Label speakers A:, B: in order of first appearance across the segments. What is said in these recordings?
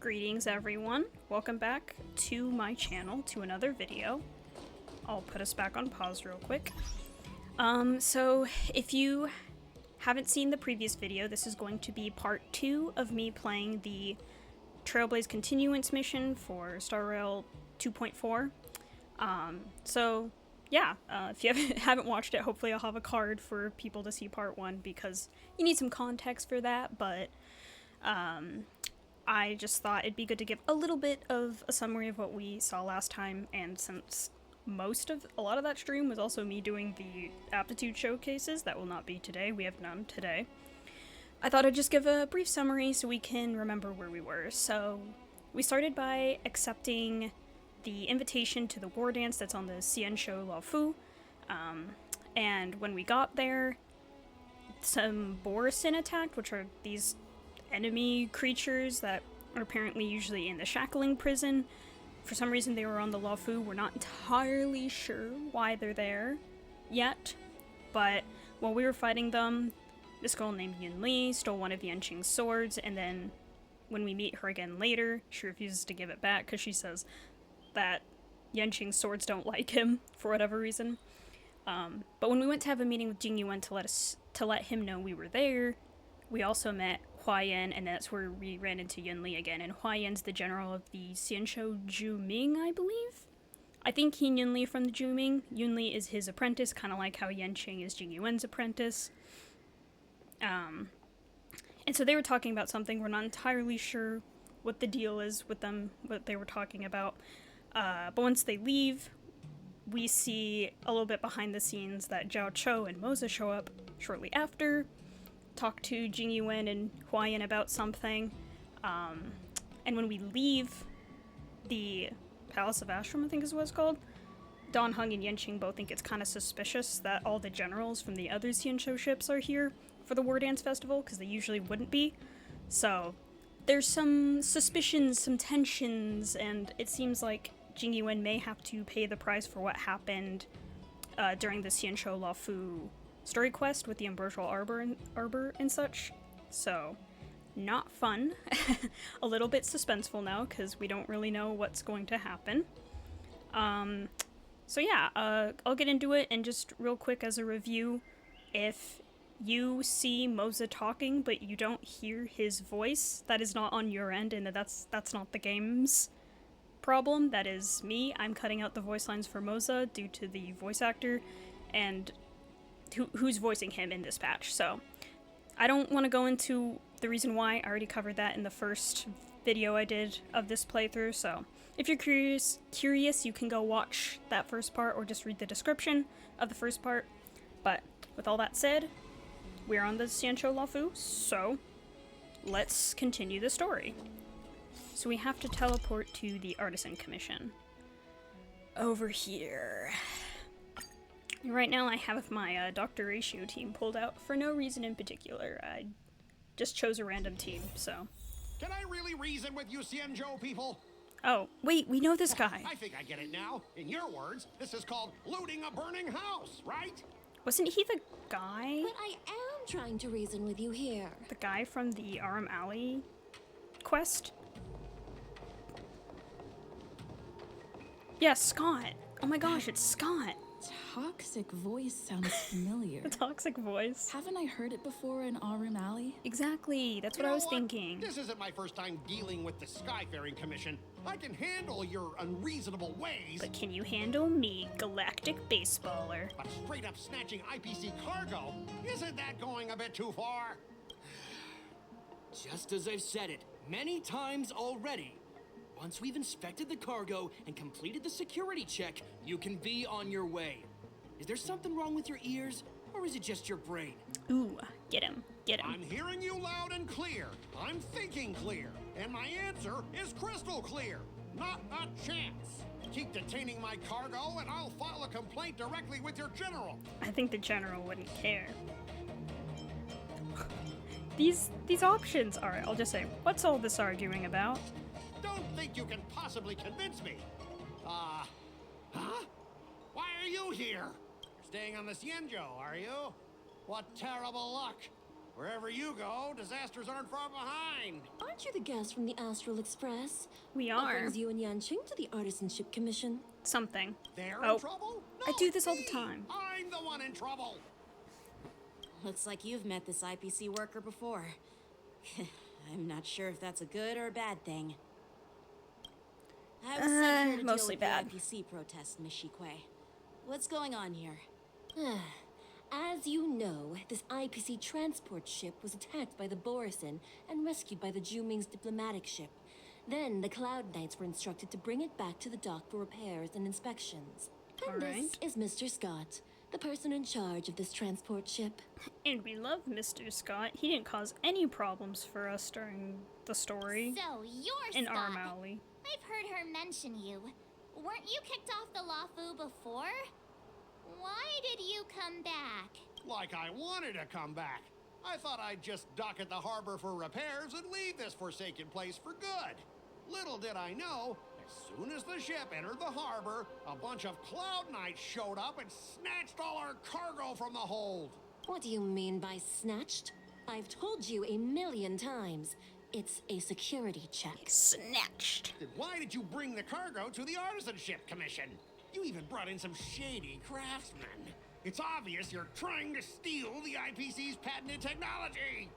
A: Greetings everyone, welcome back to my channel, to another video. I'll put us back on pause real quick. So if you haven't seen the previous video, this is going to be part 2 of me playing the Trailblaze Continuance mission for Star Rail 2.4. So yeah, if you haven't watched it, hopefully I'll have a card for people to see part 1 because you need some context for that, but I just thought it'd be good to give a little bit of a summary of what we saw last time, and since a lot of that stream was also me doing the aptitude showcases, that will not be today, we have none today, I thought I'd just give a brief summary so we can remember where we were. So we started by accepting the invitation to the war dance that's on the Feixiao Laofu, and when we got there, some Borisin attacked, which are these enemy creatures that are apparently usually in the shackling prison. For some reason they were on the Laofu. We're not entirely sure why they're there yet, but while we were fighting them, this girl named Yunli stole one of Yanqing's swords, and then when we meet her again later, she refuses to give it back because she says that Yanqing's swords don't like him for whatever reason. But when we went to have a meeting with Jing Yuan to let him know we were there, we also met Huayan, and that's where we ran into Yunli again, and Huayan's the general of the Xianshou Juming, I believe? I think he and Yunli from the Juming. Yunli is his apprentice, kind of like how Yanqing is Jing Yuan's apprentice. And so they were talking about something, we're not entirely sure what the deal is with them, what they were talking about. But once they leave, we see a little bit behind the scenes that Zhao Chou and Moza show up shortly after, talk to Jing Yuan and Huayan about something, and when we leave the Palace of Ashram, I think is what it's called, Dan Heng and Yanqing both think it's kind of suspicious that all the generals from the other Xianshou ships are here for the War Dance Festival, because they usually wouldn't be. So there's some suspicions, some tensions, and it seems like Jing Yuan may have to pay the price for what happened during the Xianshou Laofu story quest with the Ambrosial Arbor and such. So, not fun. A little bit suspenseful now, because we don't really know what's going to happen. So yeah, I'll get into it, and just real quick as a review, if you see Moza talking but you don't hear his voice, that is not on your end, and that's not the game's problem, that is me. I'm cutting out the voice lines for Moza due to the voice actor, and who's voicing him in this patch. So I don't want to go into the reason why. I already covered that in the first video I did of this playthrough, so if you're curious, you can go watch that first part or just read the description of the first part. But with all that said, we're on the Xianshou Laofu, so let's continue the story. So we have to teleport to the Artisan Commission. Over here. Right now I have my Dr. Ratio team pulled out for no reason in particular. I just chose a random team, so.
B: Can I really reason with you Xianzhou people?
A: Oh, wait, we know this guy.
B: I think I get it now. In your words, this is called looting a burning house, right?
A: Wasn't he the guy?
C: But I am trying to reason with you here.
A: The guy from the Aram Alley quest? Yeah, Scott. Oh my gosh, it's Scott.
D: Toxic voice sounds familiar.
A: The toxic voice.
D: Haven't I heard it before in Arum Alley?
A: Exactly, that's what I was thinking.
B: This isn't my first time dealing with the Skyfaring Commission. I can handle your unreasonable ways.
A: But can you handle me, galactic baseballer?
B: But straight up snatching IPC cargo, isn't that going a bit too far?
E: Just as I've said it many times already. Once we've inspected the cargo and completed the security check, you can be on your way. Is there something wrong with your ears, or is it just your brain?
A: Ooh, get him, get him.
B: I'm hearing you loud and clear. I'm thinking clear. And my answer is crystal clear. Not a chance. Keep detaining my cargo and I'll file a complaint directly with your general.
A: I think the general wouldn't care. These options. Alright, I'll just say, what's all this arguing about?
B: Don't think you can possibly convince me. Huh? Why are you here? Staying on the Xianzhou, are you? What terrible luck. Wherever you go, disasters aren't far behind.
C: Aren't you the guest from the Astral Express?
A: We
C: What
A: are.
C: brings you and Yanqing to the Artisanship Commission?
A: Something.
B: They're
A: Oh.
B: in trouble?
A: I
B: No,
A: do this all the
B: me.
A: time.
B: I'm the one in trouble.
F: Looks like you've met this IPC worker before. I'm not sure if that's a good or a bad thing. I was sent here to
A: mostly
F: deal
A: bad.
F: with the IPC protest, Miss Shikwe. What's going on here?
C: As you know, this IPC transport ship was attacked by the Borisin and rescued by the Juming's diplomatic ship. Then the Cloud Knights were instructed to bring it back to the dock for repairs and inspections. And this
A: Alright.
C: is Mr. Scott, the person in charge of this transport ship.
A: And we love Mr. Scott. He didn't cause any problems for us during the story
G: So you're
A: in
G: Scott.
A: Armali.
G: I've heard her mention you. Weren't you kicked off the Lafu before? Why did you come back?
B: Like I wanted to come back. I thought I'd just dock at the harbor for repairs and leave this forsaken place for good. Little did I know, as soon as the ship entered the harbor, a bunch of Cloud Knights showed up and snatched all our cargo from the hold.
C: What do you mean by snatched? I've told you a million times. It's a security check.
A: Snatched.
B: Then why did you bring the cargo to the Artisanship Commission? You even brought in some shady craftsmen. It's obvious you're trying to steal the IPC's patented technology.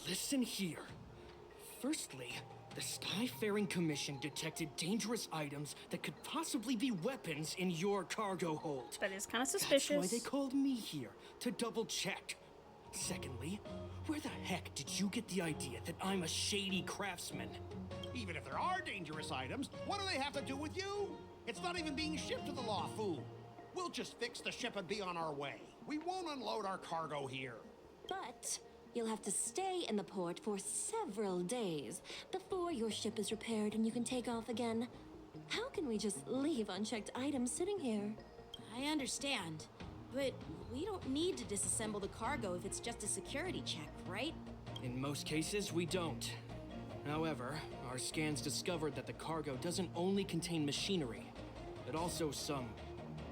E: Listen here. Firstly, the Skyfaring Commission detected dangerous items that could possibly be weapons in your cargo hold.
A: That is kind of
E: That's
A: suspicious.
E: why they called me here, to double check. Secondly, where the heck did you get the idea that I'm a shady craftsman?
B: Even if there are dangerous items, what do they have to do with you? It's not even being shipped to the Lafu. We'll just fix the ship and be on our way. We won't unload our cargo here.
C: But you'll have to stay in the port for several days before your ship is repaired and you can take off again. How can we just leave unchecked items sitting here?
F: I understand, but we don't need to disassemble the cargo if it's just a security check, right?
E: In most cases, we don't. However, our scans discovered that the cargo doesn't only contain machinery, but also some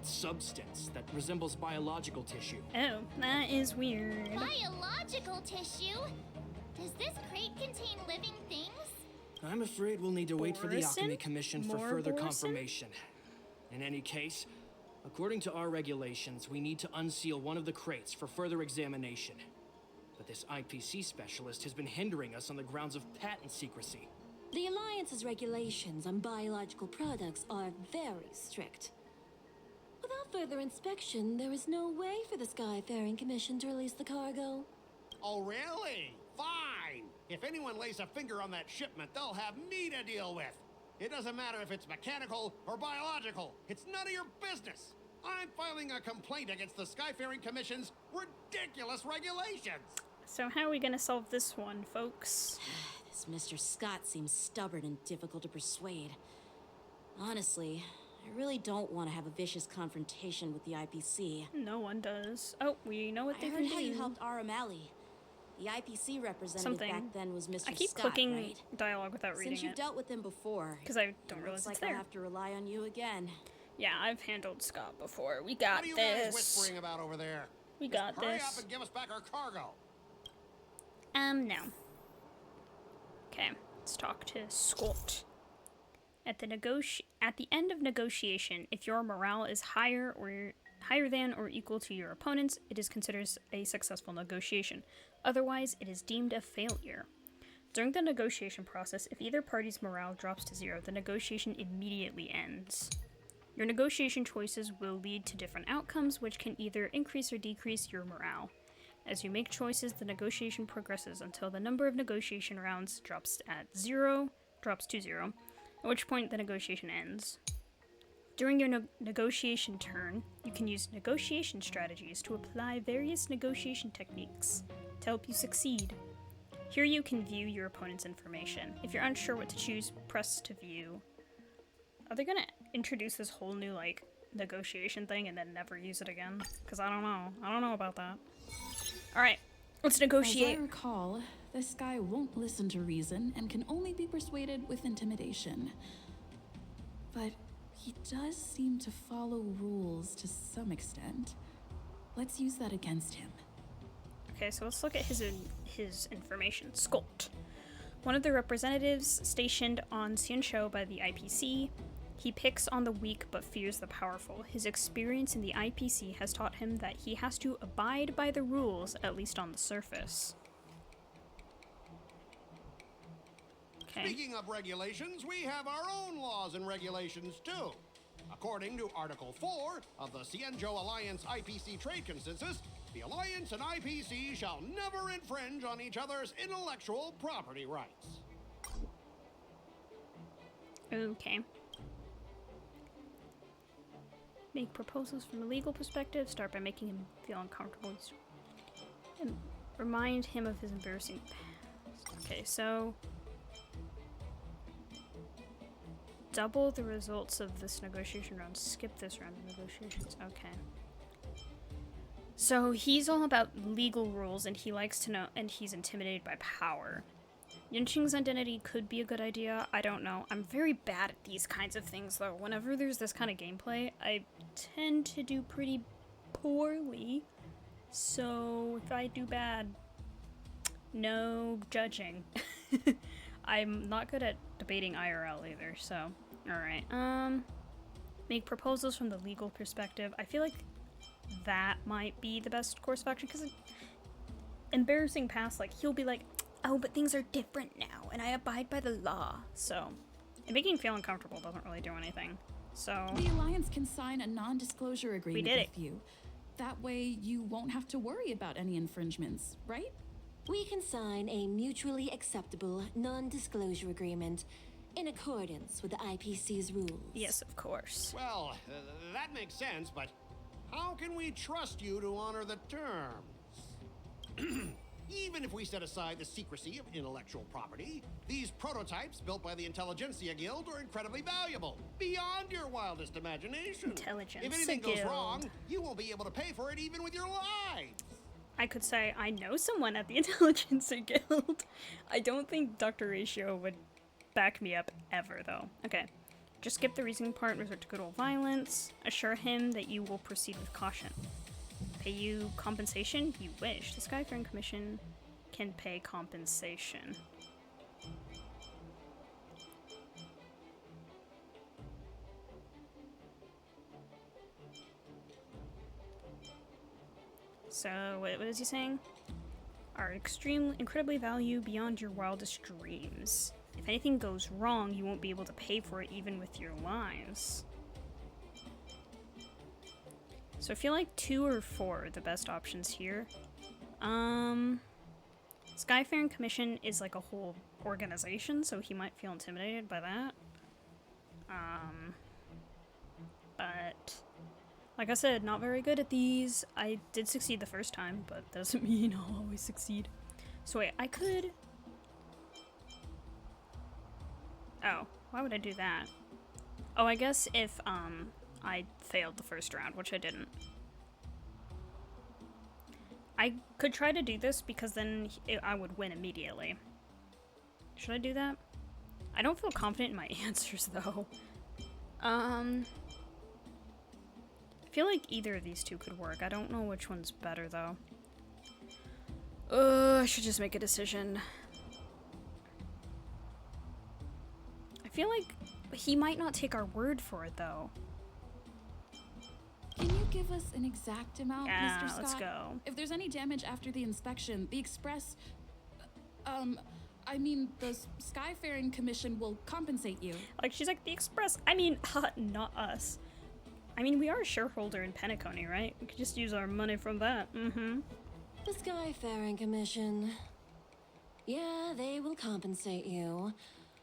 E: substance that resembles biological tissue.
A: Oh, that is weird.
G: Biological tissue? Does this crate contain living things?
E: I'm afraid we'll need to wait for the
A: Borison?
E: Alchemy Commission for
A: More
E: further
A: Borison?
E: confirmation. In any case, according to our regulations, we need to unseal one of the crates for further examination. But this IPC specialist has been hindering us on the grounds of patent secrecy.
C: The Alliance's regulations on biological products are very strict. Without further inspection, there is no way for the Skyfaring Commission to release the cargo.
B: Oh, really? Fine. If anyone lays a finger on that shipment, they'll have me to deal with. It doesn't matter if it's mechanical or biological. It's none of your business. I'm filing a complaint against the Skyfaring Commission's ridiculous regulations.
A: So how are we gonna solve this one, folks?
F: This Mr. Scott seems stubborn and difficult to persuade. Honestly, I really don't want to have a vicious confrontation with the IPC.
A: No one does. Oh, we know what
F: I
A: they
F: heard
A: can
F: how
A: do.
F: you helped Aramali. The IPC representative
A: Something.
F: back then was Mr.
A: I keep
F: Scott,
A: clicking
F: right?
A: dialogue without reading
F: Since you've
A: it.
F: dealt with him before,
A: Because I don't
F: it
A: realize
F: looks
A: it's
F: like I'll
A: there.
F: have to rely on you again.
A: Yeah, I've handled Scott before. We got
B: What are you guys
A: this.
B: whispering about over there?
A: We
B: Just
A: got
B: hurry
A: this.
B: up and give us back our cargo.
A: No. Okay, let's talk to Scott. At the end of negotiation, if your morale is higher than or equal to your opponent's, it is considered a successful negotiation. Otherwise, it is deemed a failure. During the negotiation process, if either party's morale drops to 0, the negotiation immediately ends. Your negotiation choices will lead to different outcomes, which can either increase or decrease your morale. As you make choices, the negotiation progresses until the number of negotiation rounds drops to 0, at which point the negotiation ends. During your negotiation turn, you can use negotiation strategies to apply various negotiation techniques to help you succeed. Here you can view your opponent's information. If you're unsure what to choose, press to view. Are they gonna introduce this whole new, negotiation thing and then never use it again? Because I don't know. I don't know about that. Alright, let's
D: As I
A: negotiate.
D: recall, this guy won't listen to reason and can only be persuaded with intimidation. But he does seem to follow rules to some extent. Let's use that against him.
A: Okay, so let's look at his information. Scolt. One of the representatives stationed on Feixiao by the IPC. He picks on the weak but fears the powerful. His experience in the IPC has taught him that he has to abide by the rules, at least on the surface. Okay.
B: Speaking of regulations, we have our own laws and regulations too. According to Article 4 of the Feixiao Alliance IPC Trade Consensus, the Alliance and IPC shall never infringe on each other's intellectual property rights.
A: Okay. Make proposals from a legal perspective. Start by making him feel uncomfortable. And remind him of his embarrassing past. Okay, so... double the results of this negotiation round. Skip this round of negotiations. Okay. So he's all about legal rules, and he likes to know, and he's intimidated by power. Yunqing's identity could be a good idea. I don't know. I'm very bad at these kinds of things, though. Whenever there's this kind of gameplay, I tend to do pretty poorly. So if I do bad, no judging. I'm not good at debating IRL either, so... Alright, make proposals from the legal perspective. I feel like that might be the best course of action, because embarrassing past, like, he'll be like, oh, but things are different now, and I abide by the law, so... And making him feel uncomfortable doesn't really do anything, so...
D: The Alliance can sign a non-disclosure agreement
A: did it.
D: with you. That way, you won't have to worry about any infringements, right?
C: We can sign a mutually acceptable non-disclosure agreement in accordance with the IPC's rules.
A: Yes, of course.
B: Well, that makes sense, but how can we trust you to honor the terms? Even if we set aside the secrecy of intellectual property, these prototypes built by the Intelligentsia Guild are incredibly valuable, beyond your wildest imagination.
A: Intelligentsia
B: If anything goes
A: Guild.
B: wrong, you won't be able to pay for it even with your lives.
A: I could say I know someone at the Intelligentsia Guild. I don't think Dr. Ratio would back me up ever, though. Okay. Just skip the reasoning part, resort to good old violence. Assure him that you will proceed with caution. Pay you compensation? You wish. The Skyfaring Commission can pay compensation. So, what is he saying? Are incredibly value beyond your wildest dreams. If anything goes wrong, you won't be able to pay for it even with your lives. So I feel like 2 or 4 are the best options here. Skyfaring Commission is like a whole organization, so he might feel intimidated by that. But like I said, not very good at these. I did succeed the first time, but doesn't mean I'll always succeed. So wait, I could... Oh, why would I do that? Oh, I guess if, I failed the first round, which I didn't. I could try to do this because then I would win immediately. Should I do that? I don't feel confident in my answers, though. I feel like either of these two could work. I don't know which one's better, though. I should just make a decision. I feel like he might not take our word for it, though.
D: Can you give us an exact amount,
A: Yeah,
D: Mr. Scott?
A: let's go.
D: If there's any damage after the inspection, the Express... I mean, the Skyfaring Commission will compensate you.
A: Like, she's like, the Express. I mean, not us. I mean, we are a shareholder in Penacony, right? We could just use our money from that. Mm-hmm.
C: The Skyfaring Commission. Yeah, they will compensate you,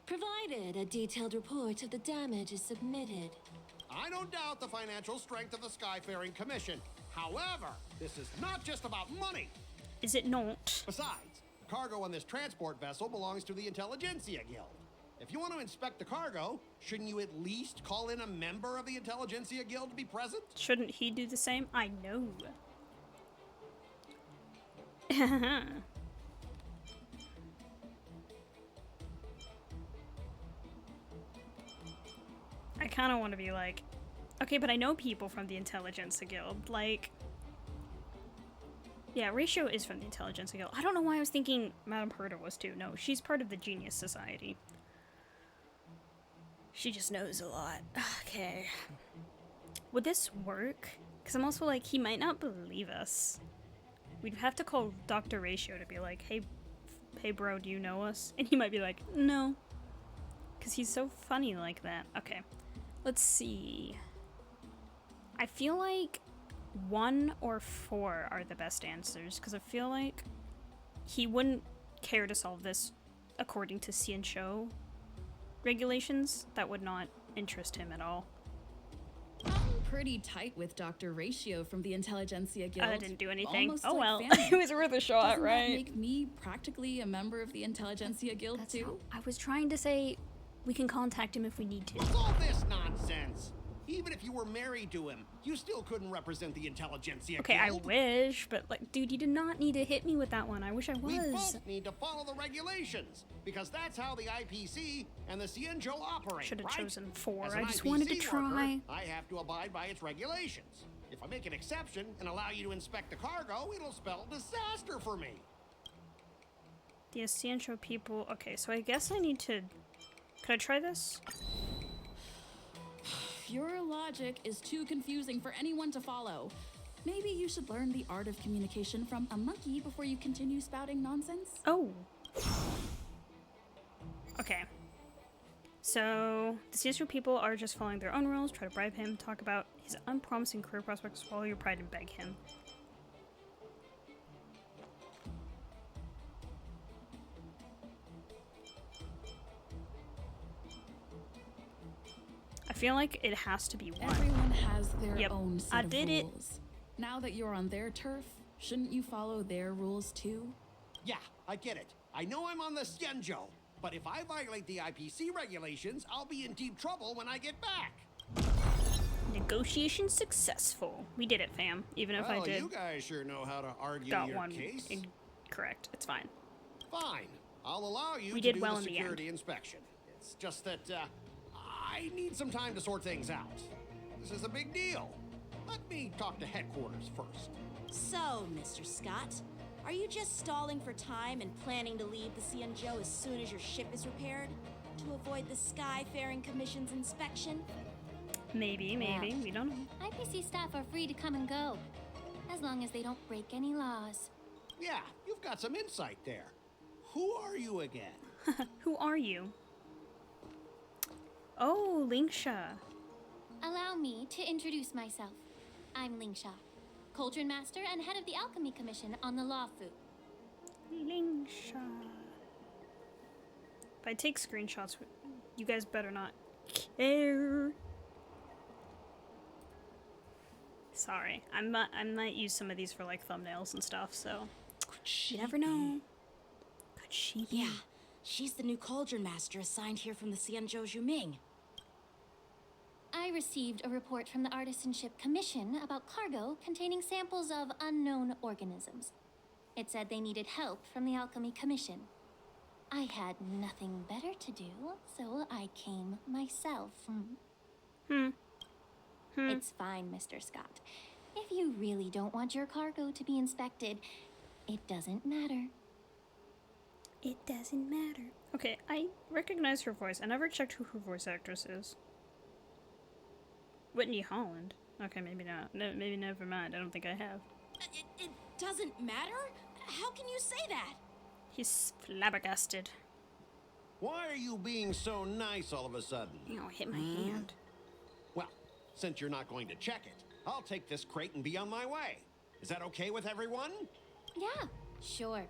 C: provided a detailed report of the damage is submitted.
B: I don't doubt the financial strength of the Skyfaring Commission. However, this is not just about money.
A: Is it not?
B: Besides, the cargo on this transport vessel belongs to the Intelligentsia Guild. If you want to inspect the cargo, shouldn't you at least call in a member of the Intelligentsia Guild to be present?
A: Shouldn't he do the same? I know. I kind of want to be like, okay, but I know people from the Intelligentsia Guild. Like, Yeah, Ratio is from the Intelligentsia Guild. I don't know why I was thinking Madame Herta was too. No, she's part of the Genius Society. She just knows a lot. Okay. Would this work? Because I'm also like, he might not believe us. We'd have to call Dr. Ratio to be like, hey bro, do you know us? And he might be like, no. Because he's so funny like that. Okay. Let's see. I feel like 1 or 4 are the best answers, because I feel like he wouldn't care to solve this according to Feixiao regulations. That would not interest him at all.
D: I'm pretty tight with Dr. Ratio from the Intelligentsia Guild.
A: I didn't do anything.
D: Almost
A: Oh
D: like
A: well,
D: family.
A: it was worth a shot,
D: Doesn't
A: right?
D: that make me practically a member of the Intelligentsia Guild
A: That's
D: too?
A: not- I was trying to say we can contact him if we need to.
B: What's all this nonsense? Even if you were married to him, you still couldn't represent the Intelligentsia
A: Okay, I
B: Guild.
A: wish, but like, dude, you did not need to hit me with that one. I wish I
B: We
A: was.
B: both need to follow the regulations, because that's how the IPC and the Feixiao operate,
A: Should have
B: right?
A: chosen 4.
B: As
A: I
B: an
A: just wanted to
B: IPC
A: try.
B: worker, I have to abide by its regulations. If I make an exception and allow you to inspect the cargo, it'll spell disaster for me.
A: The essential people. Okay, so I guess I need to. Could I try this?
D: Your logic is too confusing for anyone to follow. Maybe you should learn the art of communication from a monkey before you continue spouting nonsense.
A: Oh. Okay. So, the Caesar people are just following their own rules, try to bribe him, talk about his unpromising career prospects, swallow your pride, and beg him. I feel like it has to be 1.
D: Everyone has their
A: Yep,
D: own set
A: I
D: of
A: did it.
D: rules. Now that you're on their turf, shouldn't you follow their rules too?
B: Yeah, I get it. I know I'm on the Feixiao, but if I violate the IPC regulations, I'll be in deep trouble when I get back.
A: Negotiation successful. We did it, fam. Even if I
B: Well,
A: did
B: you guys sure know how to argue
A: got
B: your
A: one
B: case.
A: incorrect. It's fine.
B: Fine. I'll allow you
A: We
B: to
A: did
B: do
A: well
B: the
A: in the end.
B: security inspection. It's just that I need some time to sort things out. This is a big deal. Let me talk to headquarters first.
F: So, Mr. Scott, are you just stalling for time and planning to leave the Feixiao as soon as your ship is repaired? To avoid the Skyfaring Commission's inspection?
A: Maybe. We don't know.
G: IPC staff are free to come and go, as long as they don't break any laws.
B: Yeah, you've got some insight there. Who are you again?
A: Who are you? Oh, Lingsha.
G: Allow me to introduce myself. I'm Lingsha, Cauldron Master and head of the Alchemy Commission on the Lawfu.
A: Lingsha. If I take screenshots, you guys better not care. Sorry, I might use some of these for like thumbnails and stuff, so you never know. Could she be?
F: Yeah, she's the new Cauldron Master assigned here from the Feixiao Juming.
G: I received a report from the Artisanship Commission about cargo containing samples of unknown organisms. It said they needed help from the Alchemy Commission. I had nothing better to do, so I came myself. It's fine, Mr. Scott. If you really don't want your cargo to be inspected, it doesn't matter.
A: It doesn't matter. Okay, I recognize her voice. I never checked who her voice actress is. Whitney Holland. Okay, maybe not. No, maybe never mind. I don't think I have.
F: It doesn't matter? How can you say that?
A: He's flabbergasted.
B: Why are you being so nice all of a sudden?
A: Oh, hit my hand.
B: Well, since you're not going to check it, I'll take this crate and be on my way. Is that okay with everyone?
G: Yeah, sure.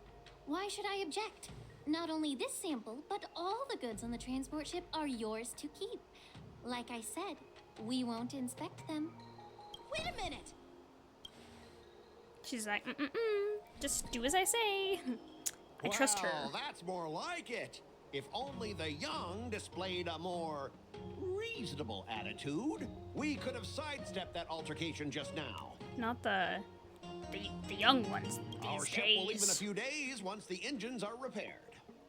G: Why should I object? Not only this sample, but all the goods on the transport ship are yours to keep. Like I said, we won't inspect them.
F: Wait a minute!
A: She's like, just do as I say. I trust her.
B: Well, that's more like it. If only the young displayed a more reasonable attitude, we could have sidestepped that altercation just now.
A: Not the young ones
B: Our
A: these
B: ship will leave in a
A: days.
B: few days once the engines are repaired.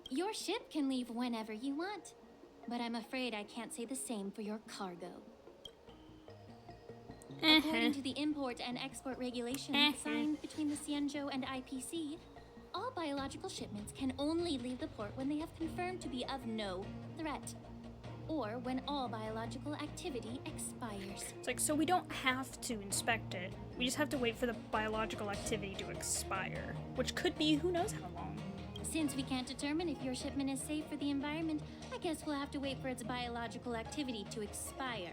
G: Your ship can leave whenever you want, but I'm afraid I can't say the same for your cargo. According to the import and export regulations signed between the Xianzhou and IPC, all biological shipments can only leave the port when they have confirmed to be of no threat, or when all biological activity expires.
A: It's like, so we don't have to inspect it. We just have to wait for the biological activity to expire, which could be who knows how long.
G: Since we can't determine if your shipment is safe for the environment, I guess we'll have to wait for its biological activity to expire.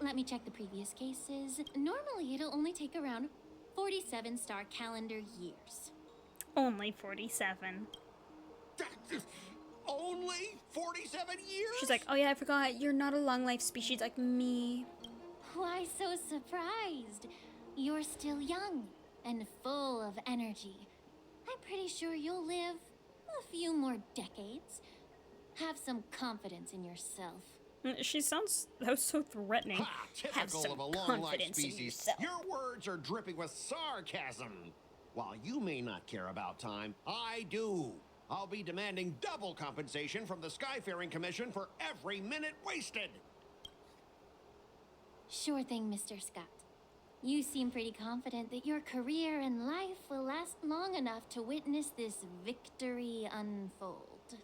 G: Let me check the previous cases. Normally, it'll only take around 47 star calendar years.
A: Only 47.
B: Only 47 years?
A: She's like, oh yeah, I forgot, you're not a long life species like me.
G: Why so surprised? You're still young and full of energy. I'm pretty sure you'll live a few more decades. Have some confidence in yourself.
A: She sounds, that was so threatening.
B: Ha!
A: Have
B: Typical
A: some
B: of a long-life
A: confidence in
B: species.
A: yourself.
B: Your words are dripping with sarcasm. While you may not care about time, I do. I'll be demanding double compensation from the Skyfaring Commission for every minute wasted.
G: Sure thing, Mr. Scott. You seem pretty confident that your career and life will last long enough to witness this victory unfold.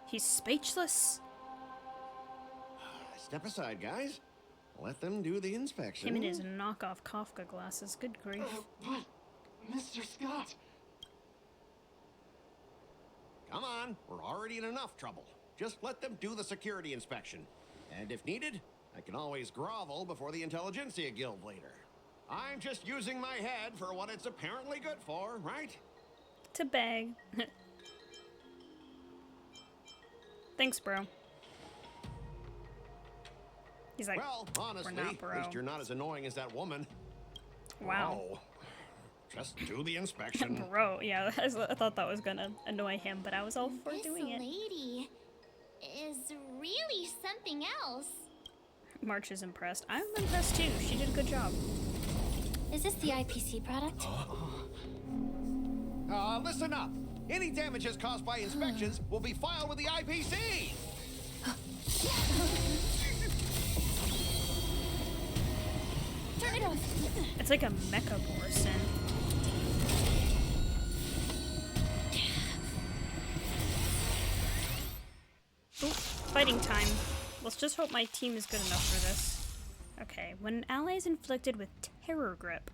A: He's speechless.
B: Step aside, guys. Let them do the inspection.
A: Him and his knockoff Kafka glasses. Good grief.
H: But, Mr. Scott.
B: Come on, we're already in enough trouble. Just let them do the security inspection. And if needed, I can always grovel before the Intelligentsia Guild later. I'm just using my head for what it's apparently good for, right?
A: To beg. Thanks, bro. He's like,
B: Well, honestly,
A: we're not, bro.
B: at least you're not as annoying as that woman.
A: Wow.
B: Oh, just do the inspection.
A: Bro, yeah, I thought that was gonna annoy him, but I was all for
G: This
A: doing it.
G: lady is really something else.
A: March is impressed. I'm impressed too. She did a good job.
G: Is this the IPC product?
B: Listen up. Any damages caused by inspections will be filed with the IPC.
G: Turn it off.
A: It's like a mecha Borson. Oop, fighting time. Let's just hope my team is good enough for this. Okay, when an ally is inflicted with Terror Grip,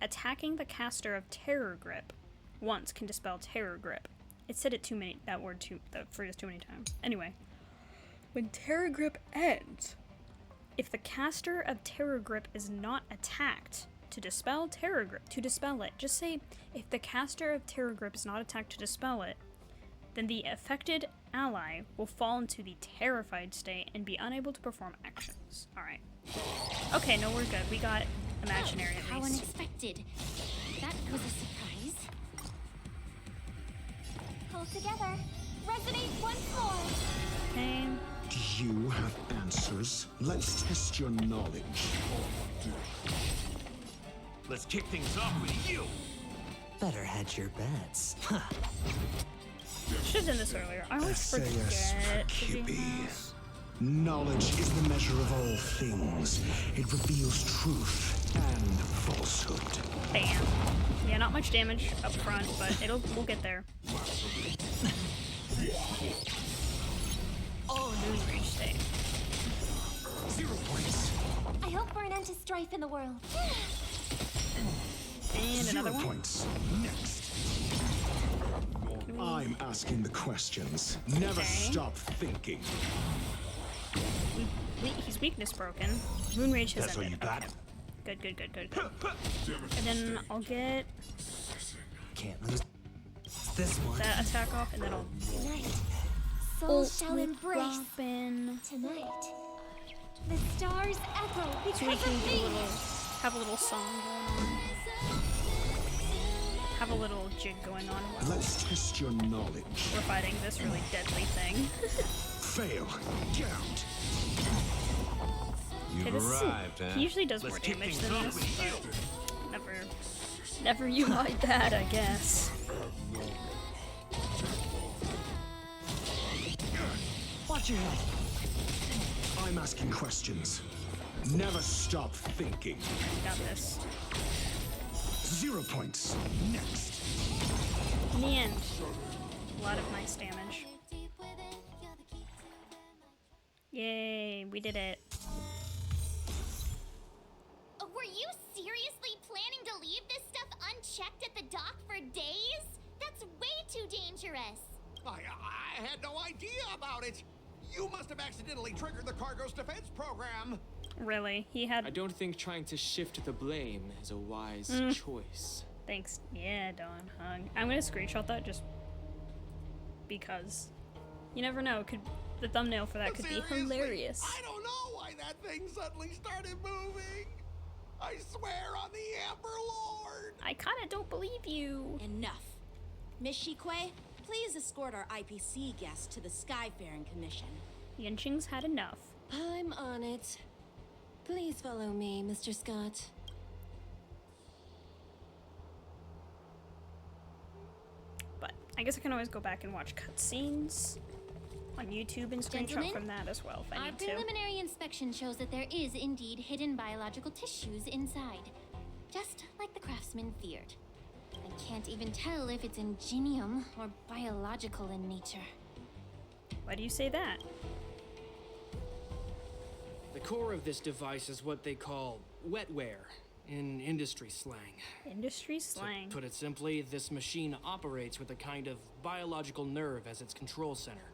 A: attacking the caster of Terror Grip once can dispel Terror Grip. It said it that phrase too many times. Anyway, when Terror Grip ends, if the caster of Terror Grip is not attacked to dispel Terror Grip, just say if the caster of Terror Grip is not attacked to dispel it, then the affected ally will fall into the terrified state and be unable to perform actions. Alright. Okay, no, we're good. We got imaginary at
G: How
A: least.
G: unexpected. That was a surprise.
F: Pull together. Resonate once more.
A: Okay.
I: Do you have answers? Let's test your knowledge.
J: Let's kick things off with you.
K: Better hedge your bets.
A: Should have done this earlier. I always
I: Essayus
A: forget to do
I: Percubi.
A: this.
I: Knowledge is the measure of all things. It reveals truth and falsehood.
A: Bam. Yeah, not much damage up front, but we'll get there. Oh, Moon Rage state.
I: 0 points.
F: I hope for an end to strife in the world.
A: And
I: 0
A: another one.
I: points. Next. I'm asking the questions. Never
A: Okay.
I: stop thinking.
A: He's weakness broken. Moon Rage has
J: That's all
A: ended.
J: you got?
A: Okay. Good. And then I'll get
K: Can't lose this one.
A: that attack off, and then I'll
F: Tonight, souls shall
A: with
F: embrace.
A: Robin.
F: Tonight, the stars echo
A: So we
F: because
A: can
F: of
A: do
F: me.
A: have a little song going on. Have a little jig going on while
I: Let's test your knowledge.
A: we're fighting this really deadly thing.
I: Fail. Count.
J: You've
A: Okay, this isn't-
J: arrived, huh?
A: he usually does
J: Let's
A: more
J: kick
A: damage
J: things
A: than
J: off
A: this,
J: with you.
A: but never you like that, I guess.
K: Watch your head.
I: time asking questions. Never stop thinking.
A: Got this.
I: 0 points. Next.
A: In the end, a lot of nice damage. Yay, we did it.
L: Were you seriously planning to leave this stuff unchecked at the dock for days? That's way too dangerous.
B: I had no idea about it. You must have accidentally triggered the cargo's defense program.
A: Really? He had...
M: I don't think trying to shift the blame is a wise choice.
A: Thanks. Yeah, Dawn Hung. I'm gonna screenshot that just because. You never know. The thumbnail for that could be hilarious.
B: I don't know why that thing suddenly started moving. I swear on the Amber Lord.
A: I kinda don't believe you.
F: Enough. Miss Shikwe, please escort our IPC guest to the Skyfaring Commission.
A: Yanqing's had enough.
C: I'm on it. Please follow me, Mr. Scott.
A: But I guess I can always go back and watch cutscenes on YouTube and screenshot
G: Gentlemen,
A: from that as well if I
G: our
A: need to.
G: preliminary inspection shows that there is indeed hidden biological tissues inside, just like the craftsman feared. I can't even tell if it's ingenium or biological in nature.
A: Why do you say that?
E: The core of this device is what they call wetware in industry slang.
A: Industry slang.
E: To put it simply, this machine operates with a kind of biological nerve as its control center.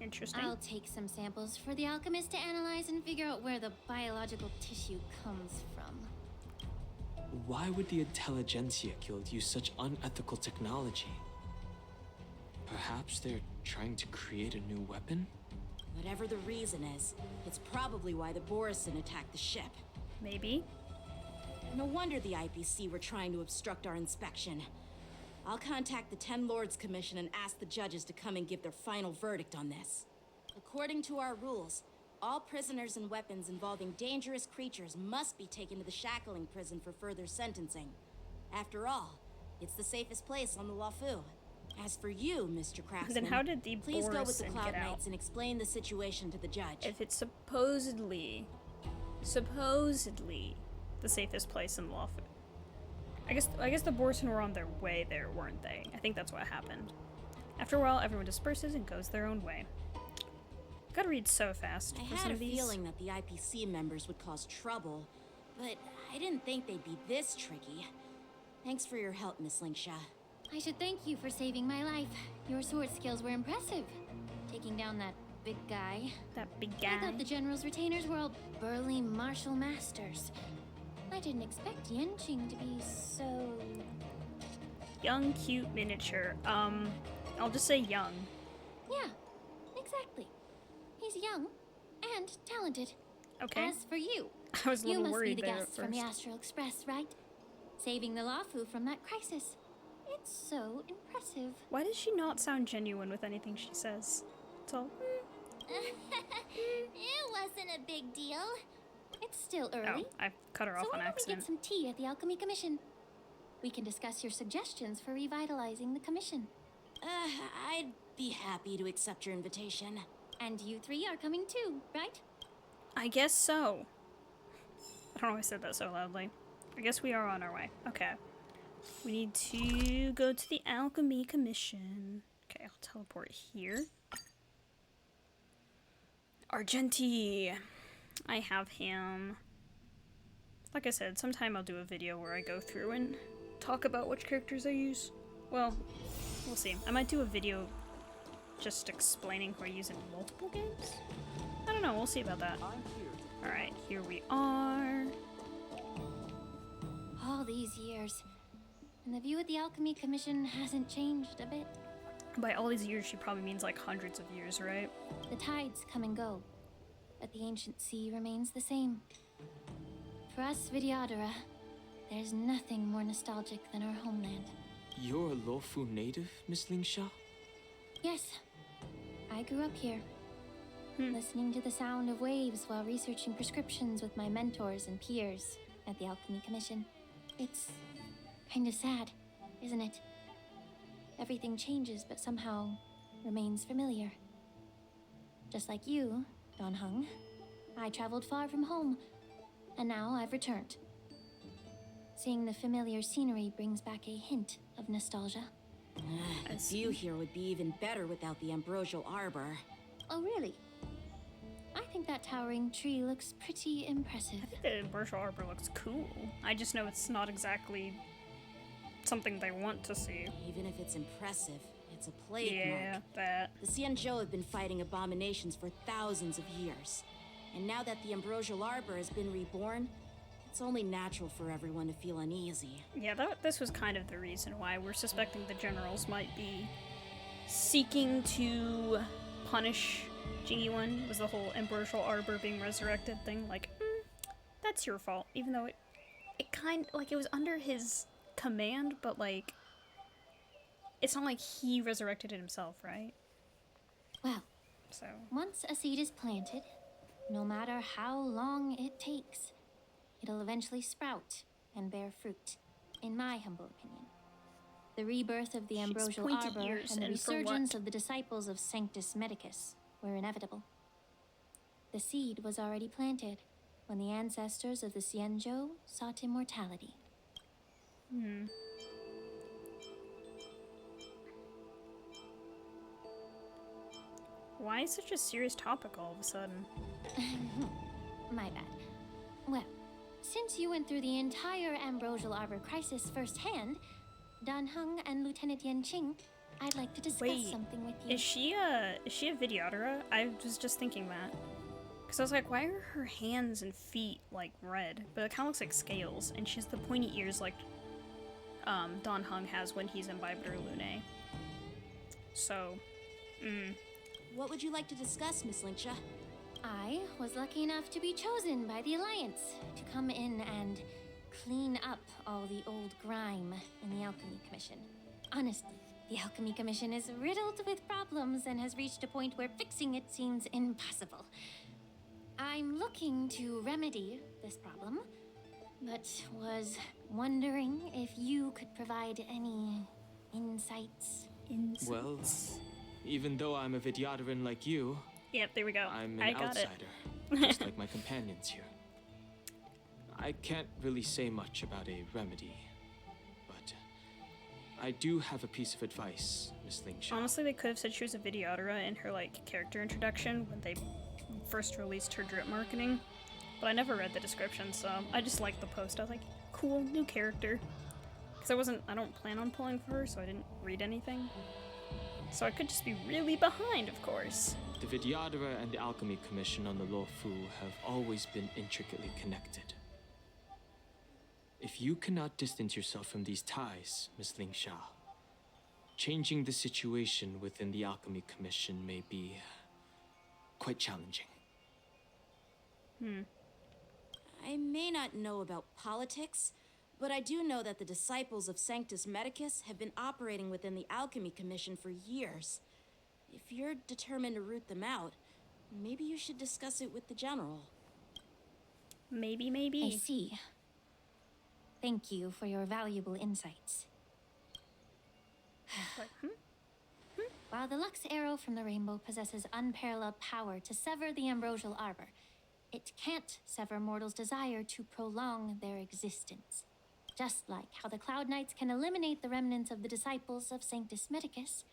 A: Interesting.
G: I'll take some samples for the alchemist to analyze and figure out where the biological tissue comes from.
M: Why would the Intelligentsia Guild use such unethical technology? Perhaps they're trying to create a new weapon?
F: Whatever the reason is, it's probably why the Borison attacked the ship.
A: Maybe.
F: No wonder the IPC were trying to obstruct our inspection. I'll contact the Ten Lords Commission and ask the judges to come and give their final verdict on this. According to our rules, all prisoners and weapons involving dangerous creatures must be taken to the shackling prison for further sentencing. After all, it's the safest place on the Luofu. As for you, Mr. Craftsman,
A: Then how did the
F: please go with the
A: Borison
F: Cloud
A: get out?
F: Knights and explain the situation to the judge.
A: If it's supposedly the safest place in Luofu. I guess the Borson were on their way there, weren't they? I think that's what happened. After a while, everyone disperses and goes their own way. Gotta read so fast
F: I
A: for
F: had
A: some
F: a
A: of these.
F: feeling that the IPC members would cause trouble, but I didn't think they'd be this tricky. Thanks for your help, Miss Lingsha.
G: I should thank you for saving my life. Your sword skills were impressive. Taking down that big guy.
A: That big
G: I
A: guy.
G: thought the general's retainers were all burly martial masters. I didn't expect Yanqing to be so...
A: Young, cute, miniature. I'll just say young.
G: Yeah, exactly. He's young and talented.
A: Okay.
G: As for you,
A: I was a little
G: you must
A: worried
G: be the
A: there at
G: guest from the
A: first.
G: Astral Express, right? Saving the Luofu from that crisis. It's so impressive.
A: Why does she not sound genuine with anything she says? It's all...
L: It wasn't a big deal.
G: It's still early.
A: Oh, I cut her off
G: So
A: on
G: why don't we
A: accident.
G: get some tea at the Alchemy Commission? We can discuss your suggestions for revitalizing the commission.
F: I'd be happy to accept your invitation.
G: And you three are coming too, right?
A: I guess so. I don't know why I said that so loudly. I guess we are on our way. Okay. We need to go to the Alchemy Commission. Okay, I'll teleport here. Argenti. I have him. Like I said, sometime I'll do a video where I go through and talk about which characters I use. Well, we'll see. I might do a video just explaining who I use in multiple games? I don't know, we'll see about that. Alright, here we are.
G: All these years. And the view at the Alchemy Commission hasn't changed a bit.
A: By all these years, she probably means like hundreds of years, right?
G: The tides come and go, but the ancient sea remains the same. For us Vidyadhara, there's nothing more nostalgic than our homeland.
M: You're a Luofu native, Miss Lingsha?
G: Yes, I grew up here, listening to the sound of waves while researching prescriptions with my mentors and peers at the Alchemy Commission. It's kind of sad, isn't it? Everything changes, but somehow remains familiar. Just like you, Don Hung, I traveled far from home, and now I've returned. Seeing the familiar scenery brings back a hint of nostalgia.
F: The view here would be even better without the ambrosial arbor.
G: Oh, really? I think that towering tree looks pretty impressive.
A: I think the ambrosial arbor looks cool. I just know it's not exactly something they want to see.
F: Even if it's impressive, it's a plague
A: Yeah,
F: mark.
A: that.
F: The Xianzhou have been fighting abominations for thousands of years. And now that the ambrosial arbor has been reborn, it's only natural for everyone to feel uneasy.
A: Yeah, this was kind of the reason why we're suspecting the generals might be seeking to punish Jingyuan. Was the whole ambrosial arbor being resurrected thing. Like, that's your fault. Even though it kind of, like, it was under his command, but, like, it's not like he resurrected it himself, right?
G: Well,
A: so
G: once a seed is planted, no matter how long it takes, it'll eventually sprout and bear fruit, in my humble opinion. The rebirth of the ambrosial arbor and the resurgence of the disciples of Sanctus Medicus were inevitable. The seed was already planted when the ancestors of the Xianzhou sought immortality.
A: Why is such a serious topic all of a sudden?
G: My bad. Well, since you went through the entire ambrosial arbor crisis firsthand, Dan Heng and Lieutenant Yan Qing, I'd like to discuss something with you.
A: Is she a Videodara? I was just thinking that. Because I was like, why are her hands and feet, like, red? But it kind of looks like scales, and she has the pointy ears like Dan Heng has when he's imbibed her Lune. So,
F: What would you like to discuss, Miss Lingsha?
G: I was lucky enough to be chosen by the Alliance to come in and clean up all the old grime in the Alchemy Commission. Honestly, the Alchemy Commission is riddled with problems and has reached a point where fixing it seems impossible. I'm looking to remedy this problem, but was wondering if you could provide any insights.
M: Well, even though I'm a Vidyadharan like you,
A: yep, there we go.
M: I'm
A: I
M: an
A: got
M: outsider, just like my companions here. I can't really say much about a remedy, but I do have a piece of advice, Miss Lingsha.
A: Honestly, they could have said she was a Videodara in her, like, character introduction when they first released her drip marketing, but I never read the description, so I just liked the post. I was like, cool, new character. Because I don't plan on pulling for her, so I didn't read anything. So I could just be really behind, of course.
M: The Vidyadhara and the Alchemy Commission on the Luofu have always been intricately connected. If you cannot distance yourself from these ties, Miss Lingsha, changing the situation within the Alchemy Commission may be quite challenging.
F: I may not know about politics, but I do know that the disciples of Sanctus Medicus have been operating within the Alchemy Commission for years. If you're determined to root them out, maybe you should discuss it with the General.
A: Maybe.
G: I see. Thank you for your valuable insights. While the Lux Arrow from the Rainbow possesses unparalleled power to sever the ambrosial arbor, it can't sever mortals' desire to prolong their existence. Just like how the Cloud Knights can eliminate the remnants of the disciples of Sanctus Medicus,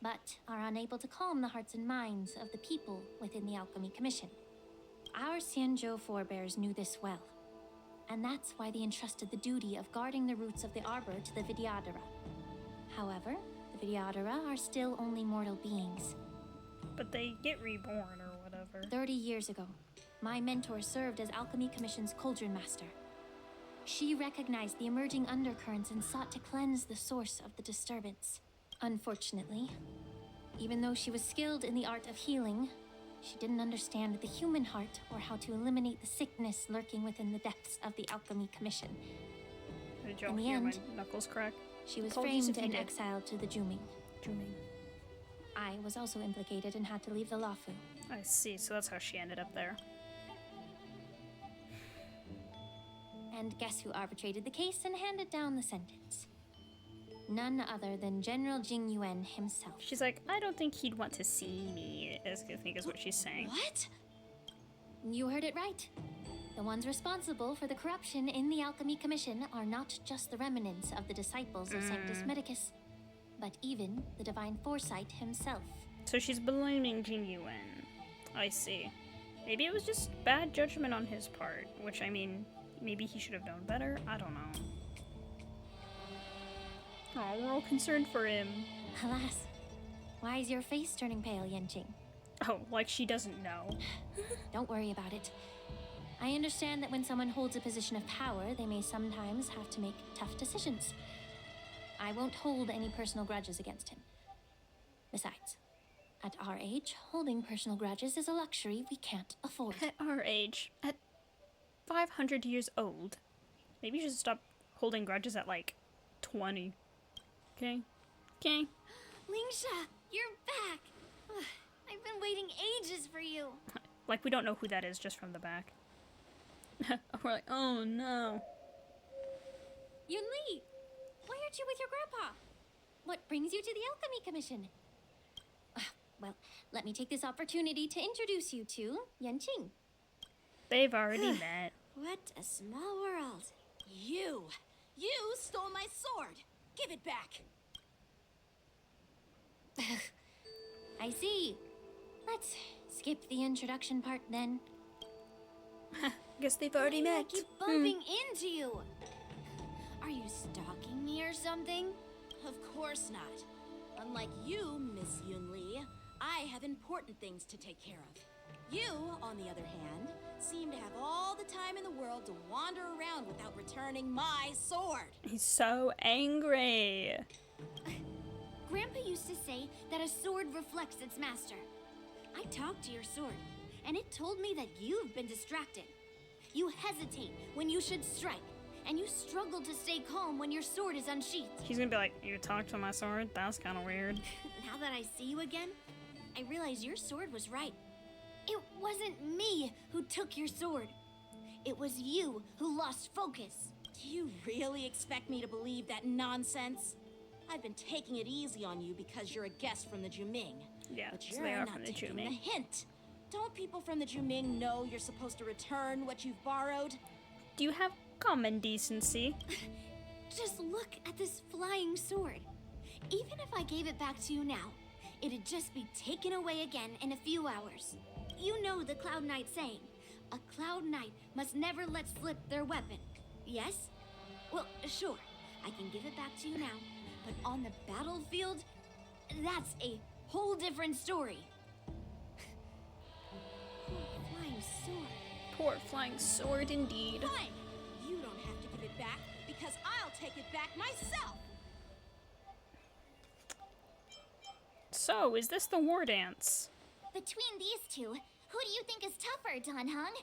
G: but are unable to calm the hearts and minds of the people within the Alchemy Commission. Our Xianzhou forebears knew this well, and that's why they entrusted the duty of guarding the roots of the arbor to the Vidyadhara. However, the Vidyadhara are still only mortal beings.
A: But they get reborn or whatever.
G: 30 years ago, my mentor served as Alchemy Commission's Cauldron Master. She recognized the emerging undercurrents and sought to cleanse the source of the disturbance. Unfortunately, even though she was skilled in the art of healing, she didn't understand the human heart or how to eliminate the sickness lurking within the depths of the Alchemy Commission.
A: Did y'all
G: In the
A: hear
G: end,
A: my knuckles crack?
G: She was
A: Apologies
G: framed
A: if you
G: and
A: did.
G: exiled to the Juming. I was also implicated and had to leave the Luofu.
A: I see, so that's how she ended up there.
G: And guess who arbitrated the case and handed down the sentence? None other than General Jing Yuan himself.
A: She's like, I don't think he'd want to see me, I think is what she's saying.
F: What?
G: You heard it right. The ones responsible for the corruption in the Alchemy Commission are not just the remnants of the disciples of Sanctus Medicus, but even the Divine Foresight himself.
A: So she's blaming Jing Yuan. I see. Maybe it was just bad judgment on his part, which, I mean, maybe he should have known better? I don't know. Oh, we're all concerned for him.
G: Alas, why is your face turning pale, Yanqing?
A: Oh, like she doesn't know.
G: Don't worry about it. I understand that when someone holds a position of power, they may sometimes have to make tough decisions. I won't hold any personal grudges against him. Besides, at our age, holding personal grudges is a luxury we can't afford.
A: At our age, at 500 years old, maybe you should stop holding grudges at like 20. Okay? Okay?
L: Lingsha, you're back! I've been waiting ages for you.
A: Like, we don't know who that is just from the back. We're like, oh no.
G: Yunli, why aren't you with your grandpa? What brings you to the Alchemy Commission? Well, let me take this opportunity to introduce you to Yanqing.
A: They've already met.
F: What a small world. You stole my sword. Give it back.
G: I see. Let's skip the introduction part then.
A: Guess they've already met.
L: I keep bumping into you. Are you stalking me or something?
F: Of course not. Unlike you, Miss Yunli, I have important things to take care of. You, on the other hand, seem to have all the time in the world to wander around without returning my sword.
A: He's so angry.
L: Grandpa used to say that a sword reflects its master. I talked to your sword, and it told me that you've been distracted. You hesitate when you should strike, and you struggle to stay calm when your sword is unsheathed.
A: He's gonna be like, you talked to my sword? That's kind of weird.
L: Now that I see you again, I realize your sword was right. It wasn't me who took your sword. It was you who lost focus.
F: Do you really expect me to believe that nonsense? I've been taking it easy on you because you're a guest from the Juming.
A: Yeah,
F: but
A: so
F: you're
A: they are
F: not
A: from the
F: taking
A: Juming.
F: the hint. Don't people from the Juming know you're supposed to return what you've borrowed?
A: Do you have common decency?
L: Just look at this flying sword. Even if I gave it back to you now, it'd just be taken away again in a few hours. You know the Cloud Knight saying, a Cloud Knight must never let slip their weapon. Yes? Well, sure, I can give it back to you now, but on the battlefield, that's a whole different story. Poor flying sword.
A: Poor flying sword indeed.
F: Fine! You don't have to give it back, because I'll take it back myself!
A: So, is this the war dance?
L: Between these two, who do you think is tougher, Dan Heng?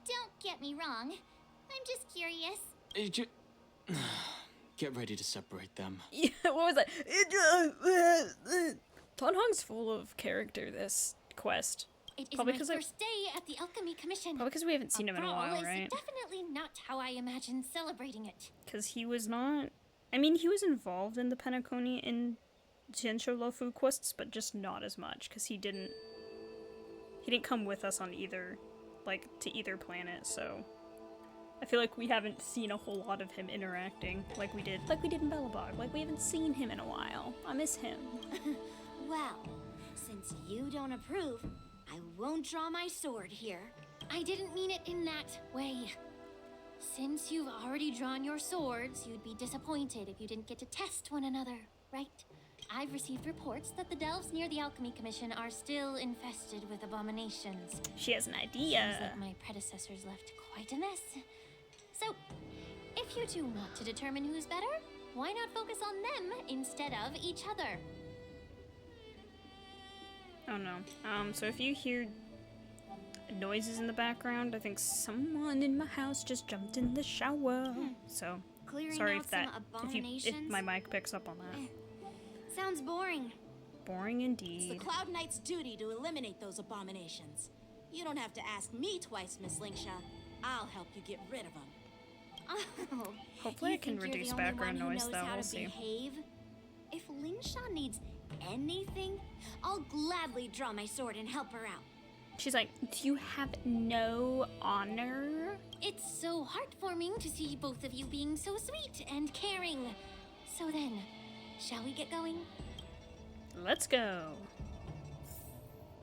L: Don't get me wrong. I'm just curious.
M: Get ready to separate them.
A: Yeah, what was that? Tan Hong's full of character, this quest.
G: It is
A: Probably
G: my
A: 'cause
G: first day at the Alchemy Commission.
A: Probably because we haven't seen him in a while,
G: is
A: right?
G: definitely not how I imagined celebrating it.
A: Because he was not... I mean, he was involved in the Penacony in Jinsho Lofu quests, but just not as much, because he didn't come with us on either, like, to either planet, so... I feel like we haven't seen a whole lot of him interacting like we did in Belobog. Like, we haven't seen him in a while. I miss him.
L: Well, since you don't approve, I won't draw my sword here.
G: I didn't mean it in that way. Since you've already drawn your swords, you'd be disappointed if you didn't get to test one another, right? I've received reports that the delves near the Alchemy Commission are still infested with abominations.
A: She has an idea.
G: Seems like my predecessors left quite a mess. So, if you two want to determine who's better, why not focus on them instead of each other?
A: Oh no. So if you hear noises in the background, I think someone in my house just jumped in the shower. So,
L: Clearing
A: sorry
L: out
A: if that,
L: some
A: if
L: abominations?
A: my mic picks up on that.
L: Sounds boring.
A: Boring
F: It's the
A: indeed.
F: Cloud Knight's duty to eliminate those abominations. You don't have to ask me twice, Miss Lingsha. I'll help you get rid of them.
L: Oh,
A: Hopefully
L: you
A: I can
L: think you're
A: reduce
L: the only
A: background
L: one who
A: noise
L: knows
A: though,
L: how
A: we'll
L: to
A: see.
L: behave? Lingsha needs anything, I'll gladly draw my sword and help her out.
A: She's like, do you have no honor?
G: It's so heartwarming to see both of you being so sweet and caring. So then, shall we get going?
A: Let's go.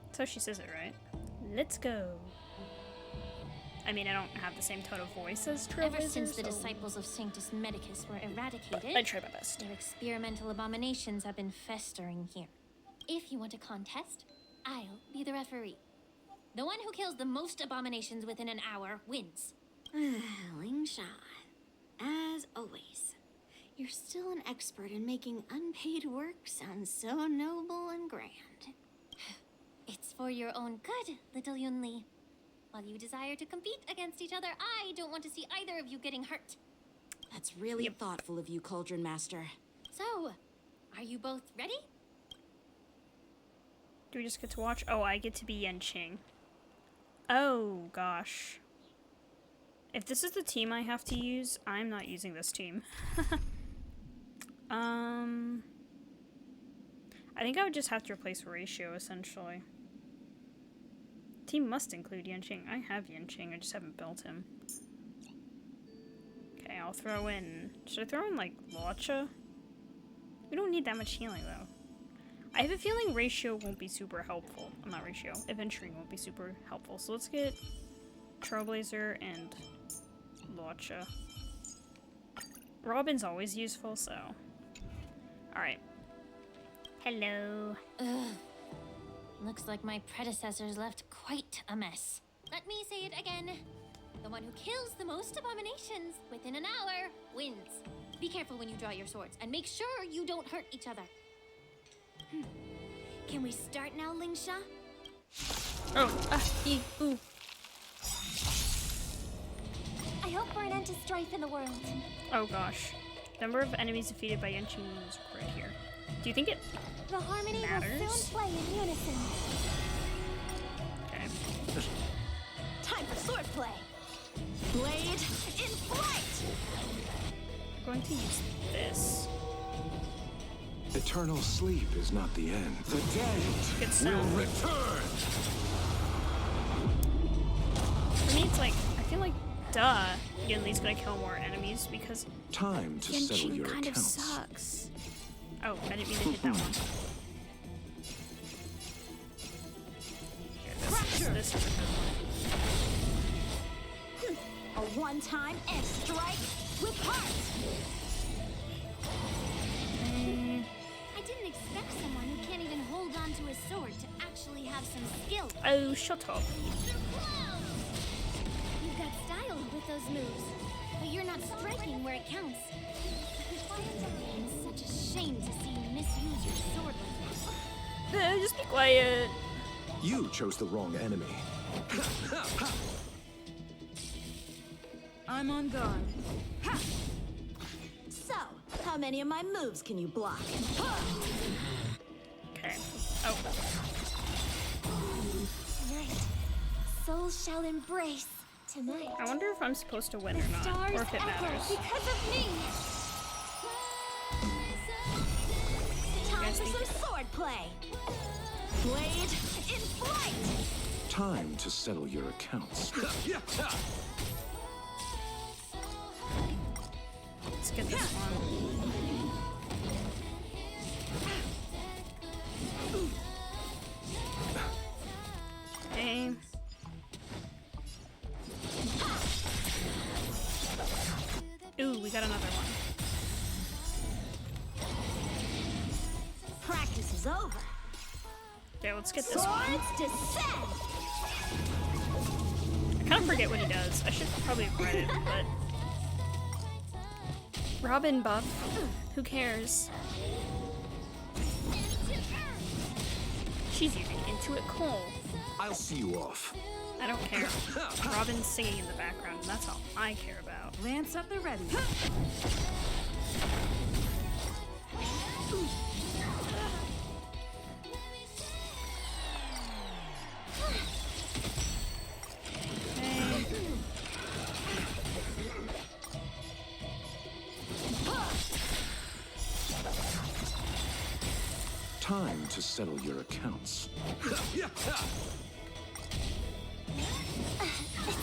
A: That's how she says it, right? Let's go. I mean, I don't have the same tone of voice as Trailblazer,
G: Ever since the
A: so
G: disciples of Sanctus Medicus were eradicated,
A: I tried my best.
G: their experimental abominations have been festering here. If you want a contest, I'll be the referee. The one who kills the most abominations within an hour wins.
L: Lingsha, as always, you're still an expert in making unpaid work sound so noble and grand.
G: It's for your own good, little Yunli. While you desire to compete against each other, I don't want to see either of you getting hurt.
F: That's really thoughtful of you, Cauldron Master.
G: So, are you both ready?
A: Do we just get to watch? Oh, I get to be Yenqing. Oh, gosh. If this is the team I have to use, I'm not using this team. I think I would just have to replace Feixiao, essentially. Team must include Yenqing. I have Yenqing, I just haven't built him. Okay, I'll throw in... Should I throw in, like, Lingsha? We don't need that much healing, though. I have a feeling Ratio won't be super helpful. I'm not Ratio. Adventuring won't be super helpful. So let's get Trailblazer and Lingsha. Robin's always useful, so... Alright. Hello.
G: Ugh. Looks like my predecessors left quite a mess. Let me say it again. The one who kills the most abominations within an hour wins. Be careful when you draw your swords, and make sure you don't hurt each other.
L: Can we start now, Lingsha?
A: Ooh.
L: I hope for an end to strife in the world.
A: Oh gosh. Number of enemies defeated by Yenqing is right here. Do you think it
L: The harmony
A: matters?
L: will soon play in unison.
A: Okay.
L: Time for swordplay. Blade in flight.
A: I'm going to use this.
I: Eternal sleep is not the end. The dead
A: Good
I: will
A: sound.
I: return.
A: For me, it's like, I feel like, duh, Yunli's gonna kill more enemies because
I: Time to settle
A: Yenqing
I: your
A: kind of
I: accounts.
A: sucks. Oh, I didn't mean to hit that one. Here, this is a good one.
L: A one-time and strike with heart. I didn't expect someone who can't even hold on to his sword to actually have some skill.
A: Oh, shut up.
L: You've got style with those moves, but you're not striking where it counts. It's such a shame to see you misuse your sword like that.
A: Just be quiet.
I: You chose the wrong enemy.
F: I'm on guard.
L: So, how many of my moves can you block?
A: Okay. Oh.
L: Tonight, souls shall embrace. Tonight.
A: I wonder if I'm supposed to win or not, or if it matters.
L: Because of me. Time for some sword play. Blade in flight.
I: Time to settle your accounts.
A: Let's get this one. Okay. Ooh, we got another one.
L: Practice is over.
A: Okay, let's get this one.
L: Swords descend.
A: I kind of forget what he does. I should probably have read it, but... Robin buff. Who cares? She's using Intuit Cole.
I: I'll see you off.
A: I don't care. Robin's singing in the background, and that's all I care about.
F: Lance at the ready.
I: Time to settle your accounts.
L: It's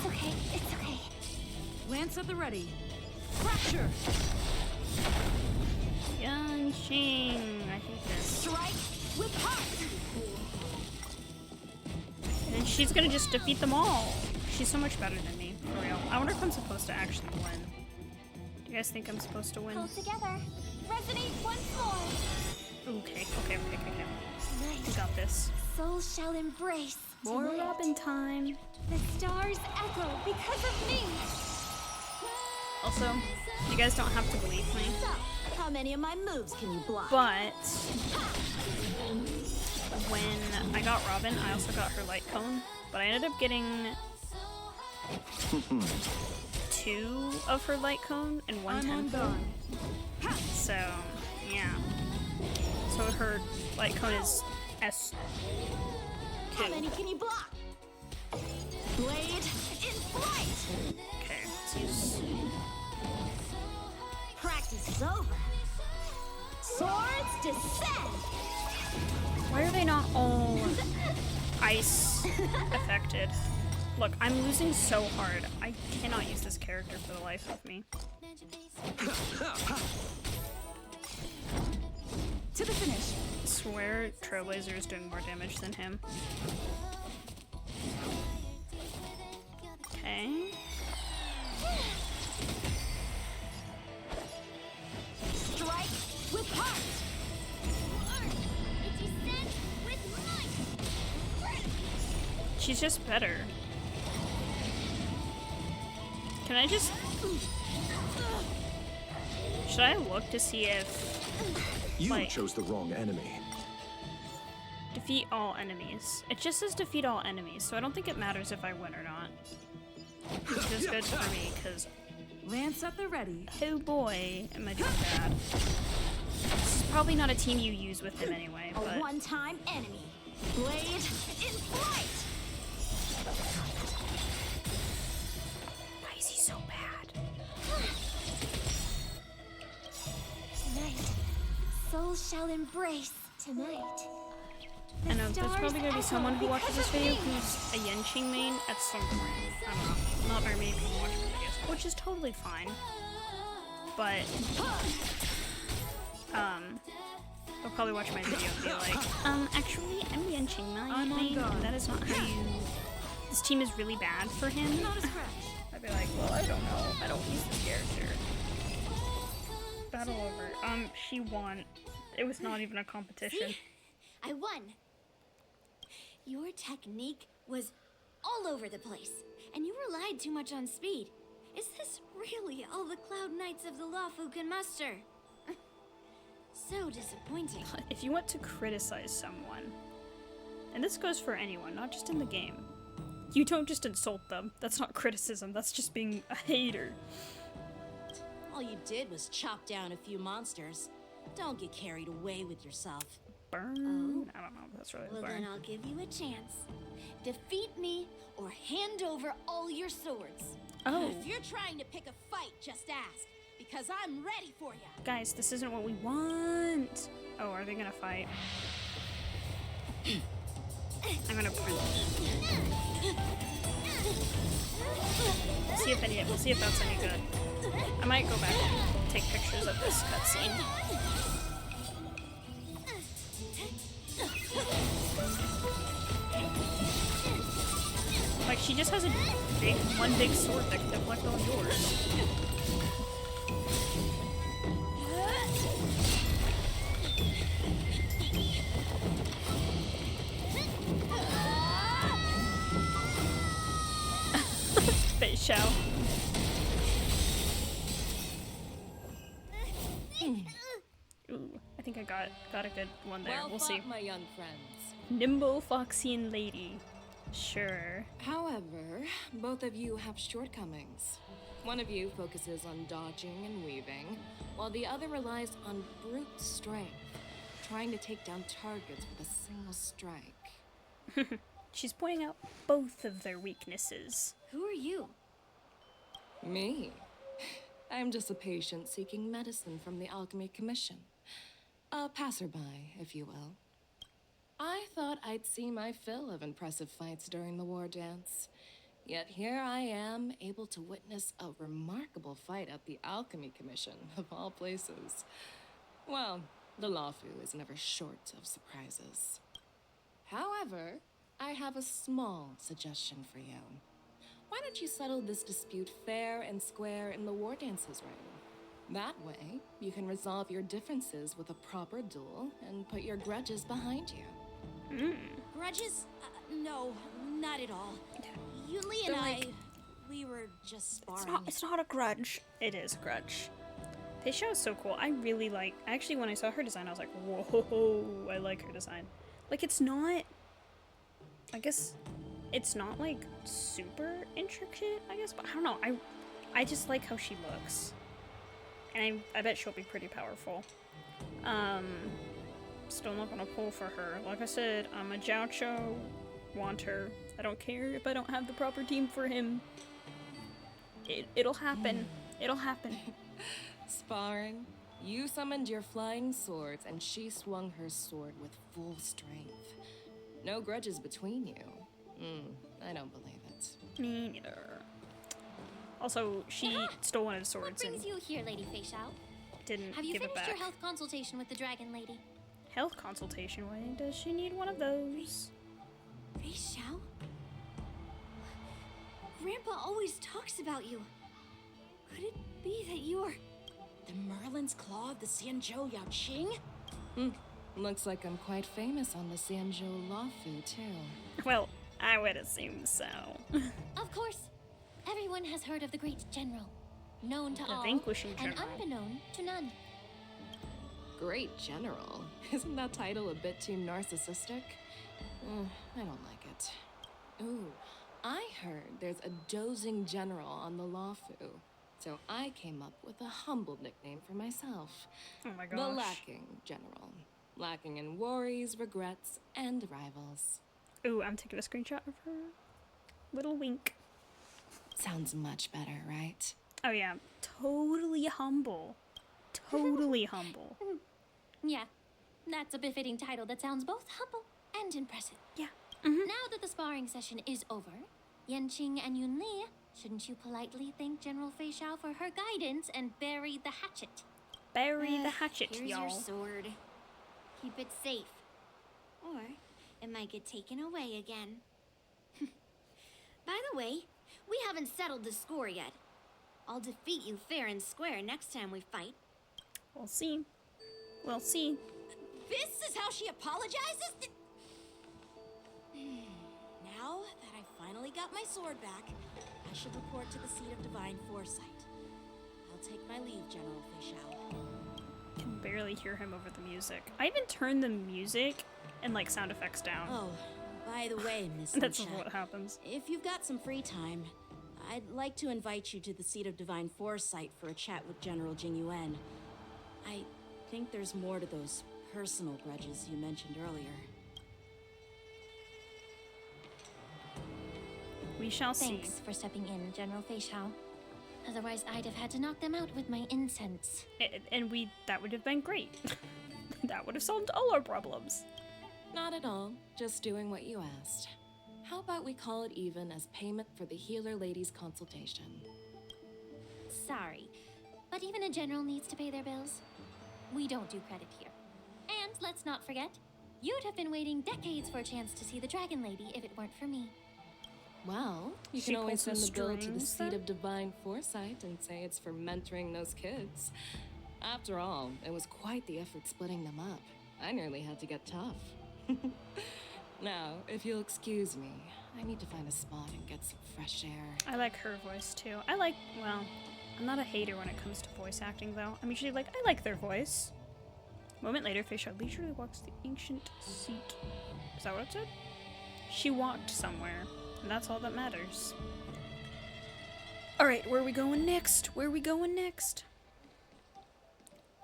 L: okay, it's okay.
F: Lance at the ready. Fracture!
A: Yanqing, I hate this.
F: Strike with heart!
A: And she's gonna just defeat them all. She's so much better than me, for real. I wonder if I'm supposed to actually win. Do you guys think I'm supposed to win?
L: Pull together. Resonate once more.
A: Okay.
L: Tonight,
A: We got this.
L: souls shall embrace.
A: More
L: tonight.
A: Robin time.
L: The stars echo because of me.
A: Also, you guys don't have to believe me,
F: So, how many of my moves can you block?
A: but when I got Robin, I also got her light cone, but I ended up getting 2 of her light cone and 1 tempo. So, yeah. So her light cone is S2.
F: How many can you block? Blade in flight!
A: Okay, let's use...
F: Practice is over. Swords descend!
A: Why are they not all ice affected? Look, I'm losing so hard. I cannot use this character for the life of me.
F: To the finish.
A: I swear Trailblazer is doing more damage than him. Okay.
F: Strike with heart!
L: It descends with might.
A: She's just better. Can I just... Should I look to see if...
I: You
A: like,
I: chose the wrong enemy.
A: defeat all enemies. It just says defeat all enemies, so I don't think it matters if I win or not. Which is good for me, because...
F: Lance at the ready.
A: Oh boy, am I doing bad. This is probably not a team you use with him anyway,
F: A
A: but...
F: one-time enemy. Blade in flight!
A: Why is he so bad?
L: Tonight, souls shall embrace. Tonight.
A: I know, there's probably gonna be someone who watches this video who's a Yanqing main at some point. I don't know. Not very many people watch my videos, which is totally fine. But, they'll probably watch my video and be like, actually, I'm Yanqing main, and that is not how you... This team is really bad for him. I'd be like, well, I don't know. I don't use this character. Battle over. She won. It was not even a competition.
L: See? I won. Your technique was all over the place, and you relied too much on speed. Is this really all the Cloud Knights of the Lawfu can muster? So disappointing.
A: If you want to criticize someone, and this goes for anyone, not just in the game, you don't just insult them. That's not criticism, that's just being a hater.
F: All you did was chop down a few monsters. Don't get carried away with yourself.
A: Burn?
L: Oh.
A: I don't know if that's really
L: Well,
A: burn.
L: then I'll give you a chance. Defeat me or hand over all your swords.
A: Oh,
F: If you're trying to pick a fight, just ask, because I'm ready for you.
A: guys, this isn't what we want. Oh, are they gonna fight? I'm gonna print. See if we'll see if that's any good. I might go back and take pictures of this cutscene. Like, she just has one big sword that can deflect all yours. Feixiao. Ooh, I think I got a good one there. We'll see.
N: My young friends.
A: Nimble Foxian Lady. Sure.
N: However, both of you have shortcomings. One of you focuses on dodging and weaving, while the other relies on brute strength, trying to take down targets with a single strike.
A: She's pointing out both of their weaknesses.
L: Who are you?
N: Me? I'm just a patient seeking medicine from the Alchemy Commission. A passerby, if you will. thought I'd see my fill of impressive fights during the war dance. Yet here I am, able to witness a remarkable fight at the Alchemy Commission, of all places. Well, the Lawfu is never short of surprises. However, I have a small suggestion for you. Why don't you settle this dispute fair and square in the war dances ring? That way, you can resolve your differences with a proper duel and put your grudges behind you.
L: Grudges? No, not at all. Yunli and I, we were just sparring.
A: It's not a grudge. It is a grudge. Feixiao is so cool. I really like. Actually, when I saw her design, I was like, whoa, I like her design. Like, it's not. I guess it's not like super intricate, I guess, but I don't know. I just like how she looks. And I bet she'll be pretty powerful. Still not gonna pull for her. Like I said, I'm a Jiaocho, want her. I don't care if I don't have the proper team for him. It'll happen. It'll happen.
N: Sparring. You summoned your flying swords, and she swung her sword with full strength. No grudges between you. I don't believe it.
A: Me neither. Also, she stole one of his swords.
G: What brings you here, Lady Feixiao?
A: Didn't
G: Have you
A: give it
G: finished
A: back.
G: your health consultation with the Dragon Lady?
A: Health consultation? Why does she need one of those?
L: Feixiao? Grandpa always talks about you. Could it be that you're...
F: The Merlin's Claw of the Xianzhou Yaoqing?
N: Looks like I'm quite famous on the Xianzhou Lawfu, too.
A: Well, I would assume so.
G: Of course. Everyone has heard of the great general. Known to
A: The
G: all,
A: vanquishing
G: and
A: general.
G: unbeknown to none.
N: Great General? Isn't that title a bit too narcissistic? I don't like it. Ooh, I heard there's a dozing general on the Lawfu. So I came up with a humble nickname for myself.
A: Oh my gosh.
N: The Lacking General. Lacking in worries, regrets, and rivals.
A: Ooh, I'm taking a screenshot of her little wink.
N: Sounds much better, right?
A: Oh yeah, totally humble. Totally humble.
G: Yeah, that's a befitting title that sounds both humble and impressive.
A: Yeah.
G: Now that the sparring session is over, Yanqing and Yunli, shouldn't you politely thank General Feixiao for her guidance and bury the hatchet?
A: Bury the hatchet,
L: Here's
A: y'all.
L: your sword. Keep it safe. Or it might get taken away again. By the way, we haven't settled the score yet. I'll defeat you fair and square next time we fight.
A: We'll see. We'll see.
F: This is how she apologizes? Now that I finally got my sword back, I should report to the seat of divine foresight. I'll take my leave, General Feixiao.
A: Can barely hear him over the music. I even turned the music and like sound effects down.
F: Oh, by the way, Miss
A: That's
F: Lingsha,
A: what happens.
F: if you've got some free time, I'd like to invite you to the seat of divine foresight for a chat with General Jing Yuan. I think there's more to those personal grudges you mentioned earlier.
A: We shall see.
G: Thanks for stepping in, General Feixiao. Otherwise, I'd have had to knock them out with my incense.
A: And that would have been great. That would have solved all our problems.
N: Not at all. Just doing what you asked. How about we call it even as payment for the healer lady's consultation?
G: Sorry, but even a general needs to pay their bills. We don't do credit here. And let's not forget, you'd have been waiting decades for a chance to see the Dragon Lady if it weren't for me.
N: Well, you
A: She
N: can always
A: pulls
N: send
A: some
N: the bill to the
A: strings,
N: seat
A: then?
N: of divine foresight and say it's for mentoring those kids. After all, it was quite the effort splitting them up. I nearly had to get tough. Now, if you'll excuse me, I need to find a spot and get some fresh air.
A: I like her voice too. Well, I'm not a hater when it comes to voice acting though. I'm usually like, I like their voice. A moment later, Feixiao leisurely walks the ancient seat. Is that what it said? She walked somewhere, and that's all that matters. Alright, where are we going next? Where are we going next?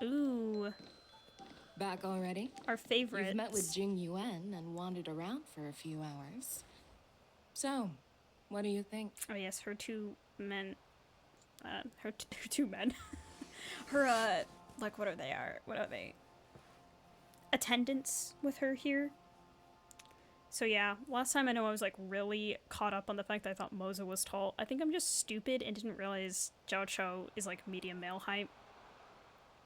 A: Ooh.
N: Back already?
A: Our favorites.
N: You've met with Jing Yuan and wandered around for a few hours. So, what do you think?
A: Oh yes, her two men. Her two men. Her like what are they? Attendants with her here. So yeah, last time I know I was like really caught up on the fact that I thought Moza was tall. I think I'm just stupid and didn't realize Zhao Cho is like medium male height.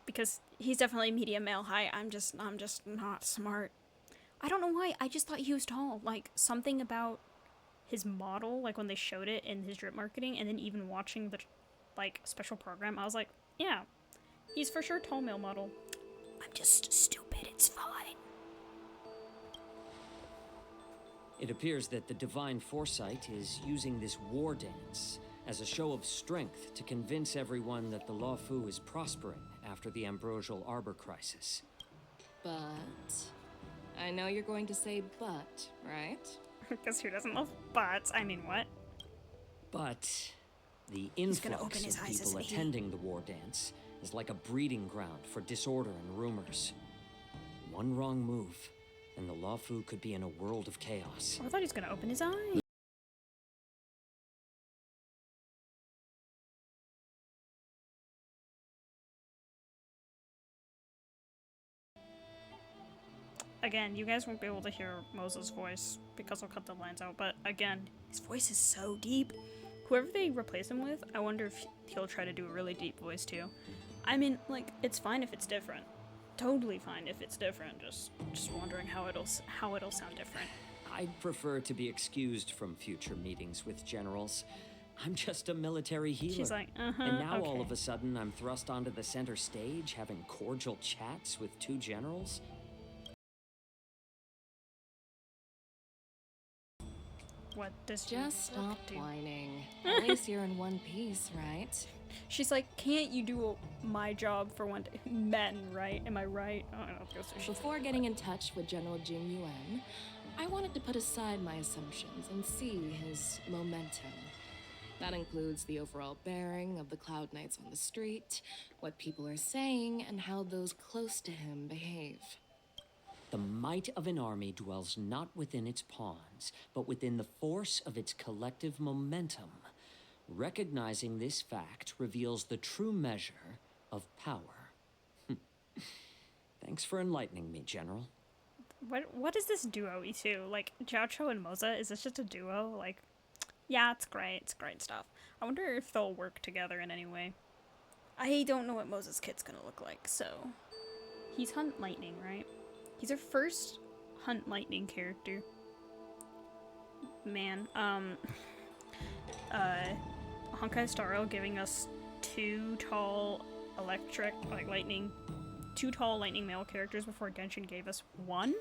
A: Because he's definitely medium male height. I'm just not smart. I don't know why. I just thought he was tall. Like something about his model, like when they showed it in his drip marketing, and then even watching the like special program, I was like, yeah, he's for sure tall male model. I'm just stupid. It's fine.
O: It appears that the Divine Foresight is using this war dance as a show of strength to convince everyone that the Luofu is prospering after the Ambrosial Arbor crisis.
N: But... I know you're going to say but, right?
A: Because who doesn't love butts? I mean, what?
O: But the influx of people attending the war dance is like a breeding ground for disorder and rumors. One wrong move, and the Luofu could be in a world of chaos.
A: I thought he was gonna open his eyes. Again, you guys won't be able to hear Moza's voice because I'll cut the lines out, but again, his voice is so deep. Whoever they replace him with, I wonder if he'll try to do a really deep voice too. I mean, like, it's fine if it's different. Totally fine if it's different. Just wondering how it'll sound different.
O: I'd prefer to be excused from future meetings with generals. I'm just a military healer.
A: She's like,
O: And now
A: okay.
O: all of a sudden I'm thrust onto the center stage having cordial chats with two generals?
A: What does
N: Just stop
A: do?
N: whining. At least you're in one piece, right?
A: She's like, can't you do my job for one day? Men, right? Am I right? I don't know.
N: Before getting in touch with General Jing Yuan, I wanted to put aside my assumptions and see his momentum. That includes the overall bearing of the Cloud Knights on the street, what people are saying, and how those close to him behave.
O: The might of an army dwells not within its pawns, but within the force of its collective momentum. Recognizing this fact reveals the true measure of power. Thanks for enlightening me, General.
A: What is this duo, E2? Like, Zhao Cho and Moza, is this just a duo? Like, yeah, it's great stuff. I wonder if they'll work together in any way. I don't know what Moza's kit's gonna look like, so... He's Hunt Lightning, right? He's our first Hunt Lightning character. Man, Honkai Star Rail giving us two tall lightning male characters before Genshin gave us one?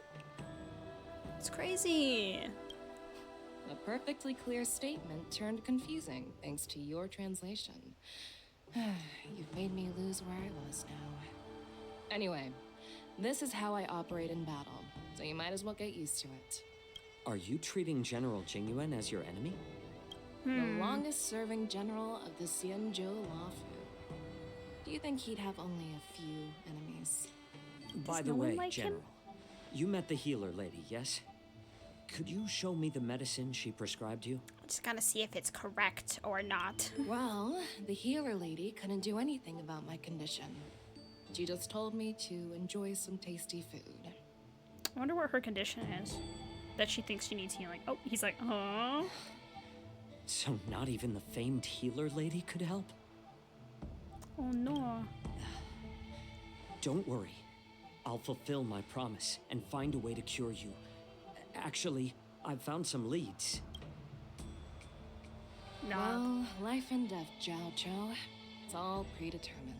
A: It's crazy!
N: A perfectly clear statement turned confusing thanks to your translation. You've made me lose where I was now. Anyway, this is how I operate in battle, so you might as well get used to it.
O: Are you treating General Jingyuan as your enemy?
N: The longest-serving general of the Xianzhou Luofu. Do you think he'd have only a few enemies?
O: By the way, General, you met the healer lady, yes? Could you show me the medicine she prescribed you?
A: I'm just gonna see if it's correct or not.
N: Well, the healer lady couldn't do anything about my condition. She just told me to enjoy some tasty food.
A: I wonder what her condition is. That she thinks she needs healing. Oh, he's like, huh?
O: So not even the famed healer lady could help?
A: Oh no.
O: Don't worry. I'll fulfill my promise and find a way to cure you. Actually, I've found some leads.
N: Well, life and death, Zhao Cho. It's all predetermined.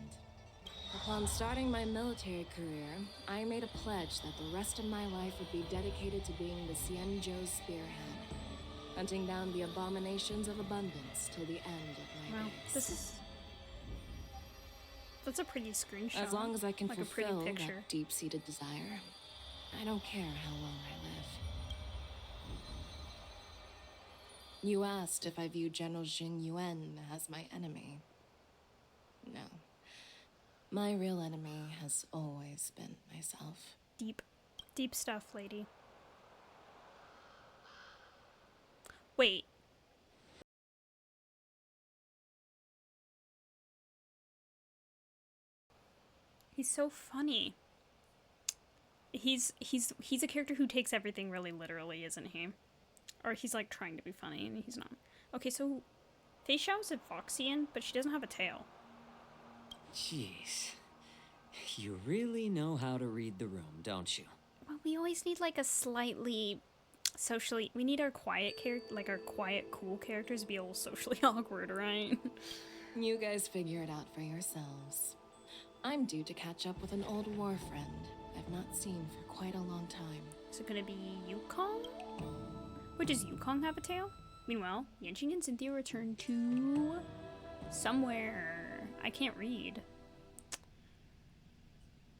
N: Upon starting my military career, I made a pledge that the rest of my life would be dedicated to being the Xianzhou spearhead, hunting down the abominations of abundance till the end of my days.
A: That's a pretty screenshot.
N: As long as I can
A: like a
N: fulfill
A: pretty picture.
N: that deep-seated desire, I don't care how long I live. You asked if I view General Jing Yuan as my enemy. No. My real enemy has always been myself.
A: Deep stuff, lady. Wait. He's so funny. he's a character who takes everything really literally, isn't he? Or he's like trying to be funny and he's not. Okay, so Feixiao's a Foxian, but she doesn't have a tail.
O: Jeez. You really know how to read the room, don't you?
A: Well, we always need like a slightly socially. We need our quiet character, like our quiet, cool characters, to be a little socially awkward, right?
N: You guys figure it out for yourselves. I'm due to catch up with an old war friend I've not seen for quite a long time.
A: Is it gonna be Yukong? Wait, does Yukong have a tail? Meanwhile, Yanqing and Cynthia return to somewhere. I can't read.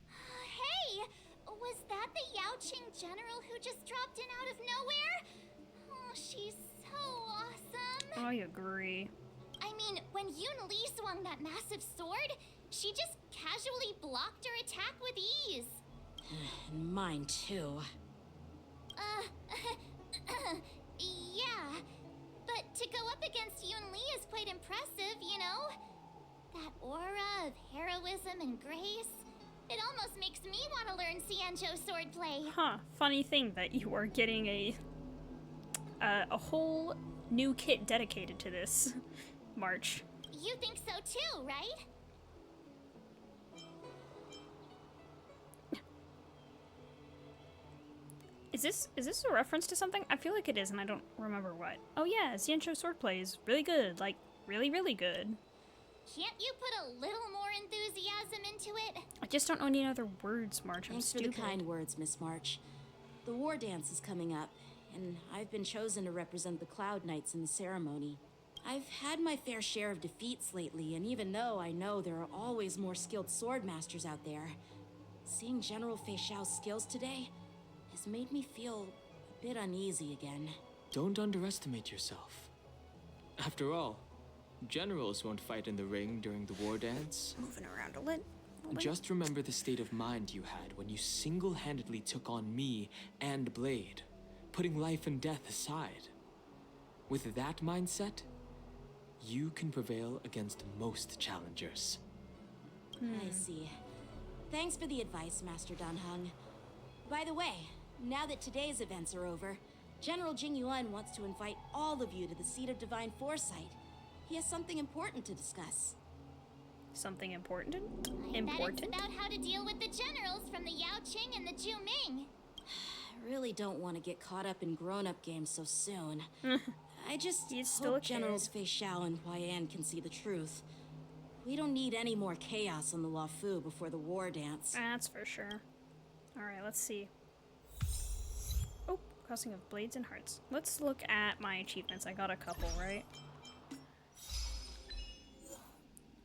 L: Hey! Was that the Yaoqing general who just dropped in out of nowhere? Oh, she's so awesome.
A: I agree.
L: I mean, when Yun Li swung that massive sword, she just casually blocked her attack with ease.
F: And mine too.
L: Yeah. But to go up against Yun Li is quite impressive, you know? That aura of heroism and grace. It almost makes me want to learn Xianzhou swordplay.
A: Huh. Funny thing that you are getting a whole new kit dedicated to this march.
L: You think so too, right?
A: Is this a reference to something? I feel like it is, and I don't remember what. Oh yeah, Xianzhou swordplay is really good. Like, really, really good.
L: Can't you put a little more enthusiasm into it?
A: I just don't know any other words, March. I'm
F: Thanks
A: stupid.
F: for the kind words, Miss March. The war dance is coming up, and I've been chosen to represent the Cloud Knights in the ceremony. I've had my fair share of defeats lately, and even though I know there are always more skilled sword masters out there, seeing General Feixiao's skills today has made me feel a bit uneasy again.
M: Don't underestimate yourself. After all, generals won't fight in the ring during the war dance.
A: Moving around a little.
M: Just remember the state of mind you had when you single-handedly took on me and Blade, putting life and death aside. With that mindset, you can prevail against most challengers.
F: I see. Thanks for the advice, Master Danheng. By the way, now that today's events are over, General Jing Yuan wants to invite all of you to the seat of divine foresight. He has something important to discuss.
A: Something important?
L: I bet it's about how to deal with the generals from the Yaoqing and the Juming.
F: I really don't want to get caught up in grown-up games so soon. I just
A: still
F: hope Generals Feixiao and Huaiyan can see the truth. We don't need any more chaos on the Luofu before the war dance.
A: That's for sure. Alright, let's see. Oh, crossing of blades and hearts. Let's look at my achievements. I got a couple, right?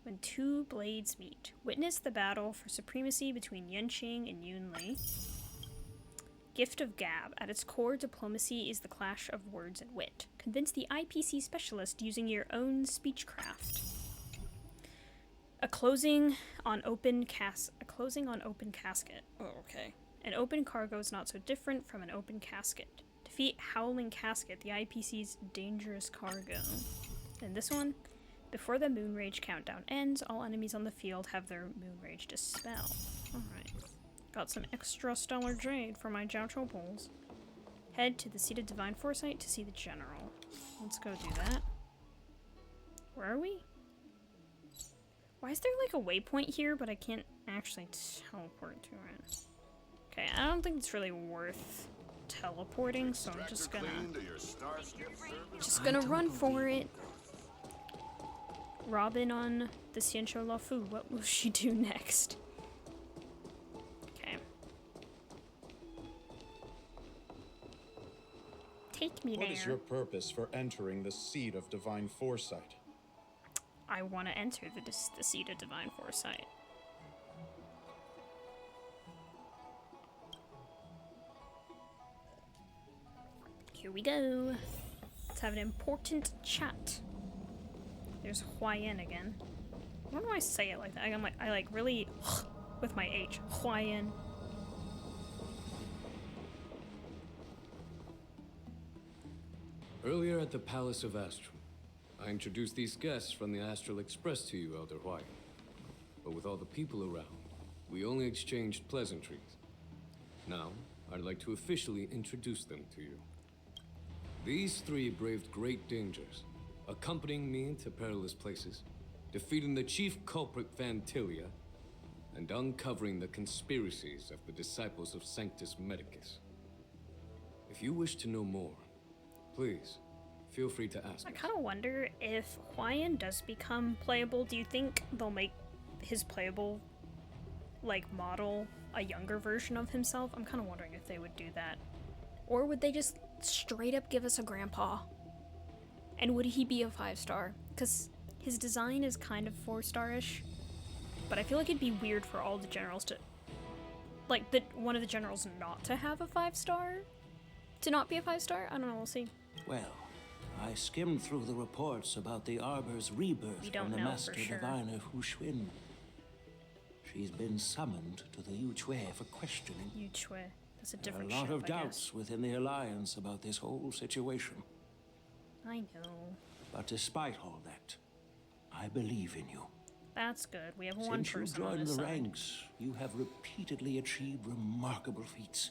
A: When two blades meet. Witness the battle for supremacy between Yanqing and Yun Li. Gift of Gab. At its core, diplomacy is the clash of words and wit. Convince the IPC specialist using your own speechcraft. A closing on open casket. Oh, okay. An open cargo is not so different from an open casket. Defeat Howling Casket, the IPC's dangerous cargo. And this one, before the Moon Rage countdown ends, all enemies on the field have their Moon Rage dispel. Alright. Got some extra stellar jade for my Jiaoqiu pulls. Head to the seat of divine foresight to see the general. Let's go do that. Where are we? Why is there like a waypoint here, but I can't actually teleport to it? Okay, I don't think it's really worth teleporting, so I'm just gonna run for it. Robin on the Xianzhou Luofu. What will she do next? Okay. Take me there.
P: What is your purpose for entering the seat of divine foresight?
A: I want to enter the seat of divine foresight. Here we go. Let's have an important chat. There's Huaiyan again. Why do I say it like that? I like really with my H. Huaiyan.
Q: Earlier at the Palace of Astrum, I introduced these guests from the Astral Express to you, Elder Huaiyan. But with all the people around, we only exchanged pleasantries. Now, I'd like to officially introduce them to you. These three braved great dangers, accompanying me to perilous places, defeating the chief culprit Vantilia, and uncovering the conspiracies of the disciples of Sanctus Medicus. If you wish to know more, please, feel free to ask.
A: I kind of wonder if Hwaiyan does become playable. Do you think they'll make his playable, like, model a younger version of himself? I'm kind of wondering if they would do that. Or would they just straight up give us a grandpa? And would he be a 5-star? Because his design is kind of 4-star-ish. But I feel like it'd be weird for all the generals to... Like, one of the generals not to have a 5-star? To not be a 5-star? I don't know, we'll see.
R: Well, I skimmed through the reports about the Arbor's rebirth from the Master Diviner Hu Xuan. She's been summoned to the Yuchue for questioning.
A: Yuchue. That's a
R: There are
A: different
R: a lot
A: ship,
R: of doubts within the Alliance about this whole situation.
A: I know.
R: But despite all that, I believe in you.
A: That's good. We have one person on
R: Since you joined
A: this
R: the
A: side.
R: ranks, you have repeatedly achieved remarkable feats.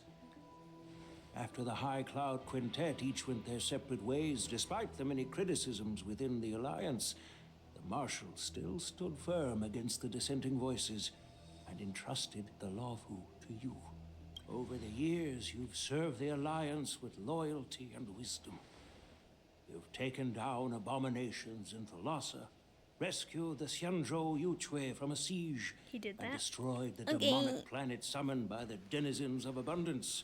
R: After the High Cloud Quintet each went their separate ways, despite the many criticisms within the Alliance, the Marshals still stood firm against the dissenting voices and entrusted the Lawfu to you. Over the years, you've served the Alliance with loyalty and wisdom. You've taken down abominations in Thalassa, rescued the Xianzhou Yuchue from a siege,
A: He did
R: and
A: that.
R: destroyed the
A: Okay.
R: demonic planet summoned by the denizens of abundance.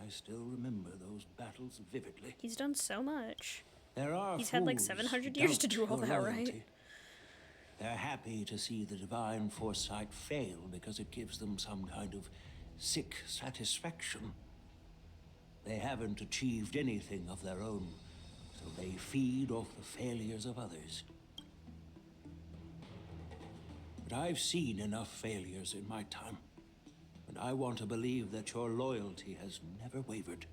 R: I still remember those battles vividly.
A: He's done so much.
R: There are
A: He's had like
R: fools
A: 700
R: who
A: years to
R: doubt
A: do all
R: your
A: that,
R: loyalty.
A: right?
R: They're happy to see the divine foresight fail because it gives them some kind of sick satisfaction. They haven't achieved anything of their own, so they feed off the failures of others. But I've seen enough failures in my time, and I want to believe that your loyalty has never wavered.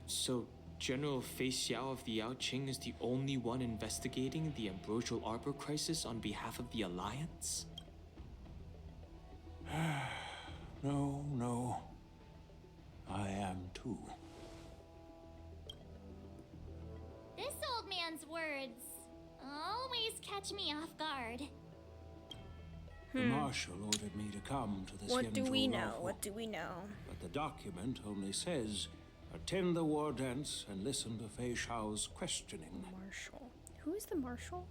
M: So, General Feixiao of the Yaoqing is the only one investigating the Ambrosial Arbor crisis on behalf of the Alliance?
R: No. I am too.
L: This old man's words always catch me off guard.
R: The Marshal ordered me to come to the
A: What do we
R: Xianzhou
A: know?
R: Lawfu,
A: What do we know?
R: but the document only says, attend the war dance and listen to Feixiao's questioning.
A: Marshal. Who is the Marshal?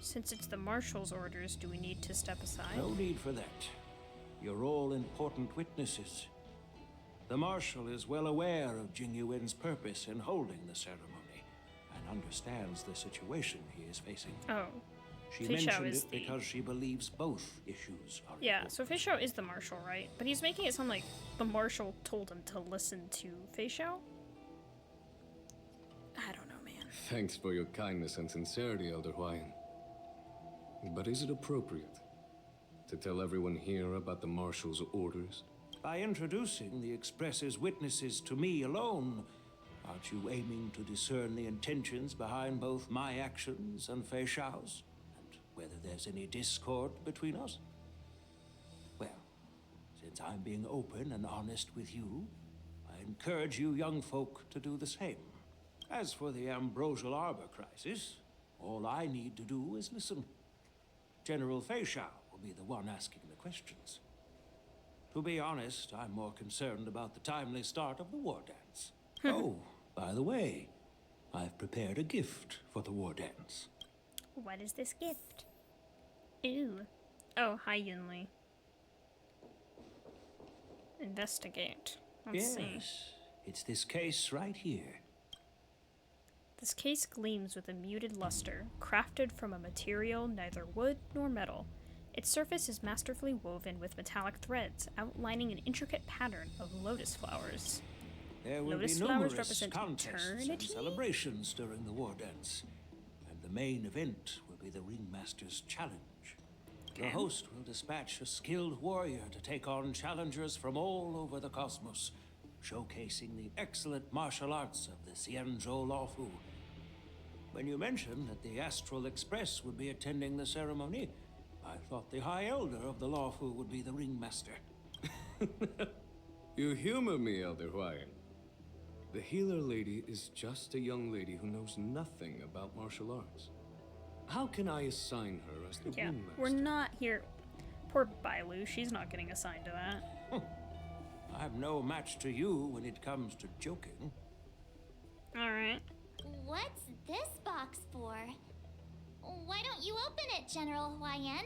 A: Since it's the Marshal's orders, do we need to step aside?
R: No need for that. You're all important witnesses. The Marshal is well aware of Jing Yuan's purpose in holding the ceremony and understands the situation he is facing.
A: Oh.
R: She
A: Feixiao
R: mentioned
A: is
R: it because she believes both issues are
A: Yeah,
R: important.
A: so Feixiao is the Marshal, right? But he's making it sound like the Marshal told him to listen to Feixiao? I don't know, man.
Q: Thanks for your kindness and sincerity, Elder Hwaiyan. But is it appropriate to tell everyone here about the Marshal's orders?
R: By introducing the Express's witnesses to me alone, aren't you aiming to discern the intentions behind both my actions and Feixiao's? And whether there's any discord between us? Well, since I'm being open and honest with you, I encourage you young folk to do the same. As for the Ambrosial Arbor crisis, all I need to do is listen. General Feixiao will be the one asking the questions. To be honest, I'm more concerned about the timely start of the war dance. Oh, by the way, I've prepared a gift for the war dance.
A: What is this gift? Ew. Oh, hi, Yunli. Investigate. Let's see.
R: It's this case right here.
A: This case gleams with a muted luster, crafted from a material neither wood nor metal. Its surface is masterfully woven with metallic threads, outlining an intricate pattern of lotus flowers.
R: There will
A: Lotus
R: be
A: flowers
R: numerous
A: represent
R: contests and
A: eternity?
R: celebrations during the war dance. And the main event will be the Ringmaster's Challenge. The host will dispatch a skilled warrior to take on challengers from all over the cosmos, showcasing the excellent martial arts of the Xianzhou Lawfu. When you mentioned that the Astral Express would be attending the ceremony, I thought the High Elder of the Lawfu would be the ringmaster.
Q: You humor me, Elder Huayan. The healer lady is just a young lady who knows nothing about martial arts. How can I assign her as the ringmaster?
A: We're not here. Poor Bailu, she's not getting assigned to that.
R: I'm no match to you when it comes to joking.
A: Alright.
L: What's this box for? Why don't you open it, General Huayan?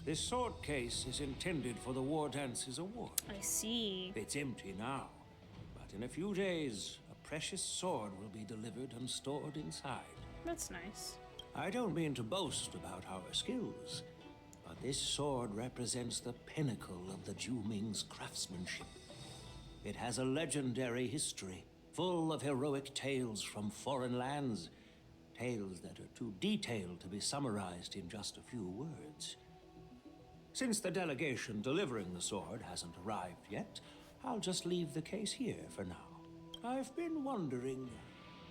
R: This sword case is intended for the War Dance's award.
A: I see.
R: It's empty now, but in a few days, a precious sword will be delivered and stored inside.
A: That's nice.
R: I don't mean to boast about our skills, but this sword represents the pinnacle of the Juming's craftsmanship. It has a legendary history, full of heroic tales from foreign lands, tales that are too detailed to be summarized in just a few words. Since the delegation delivering the sword hasn't arrived yet, I'll just leave the case here for now. I've been wondering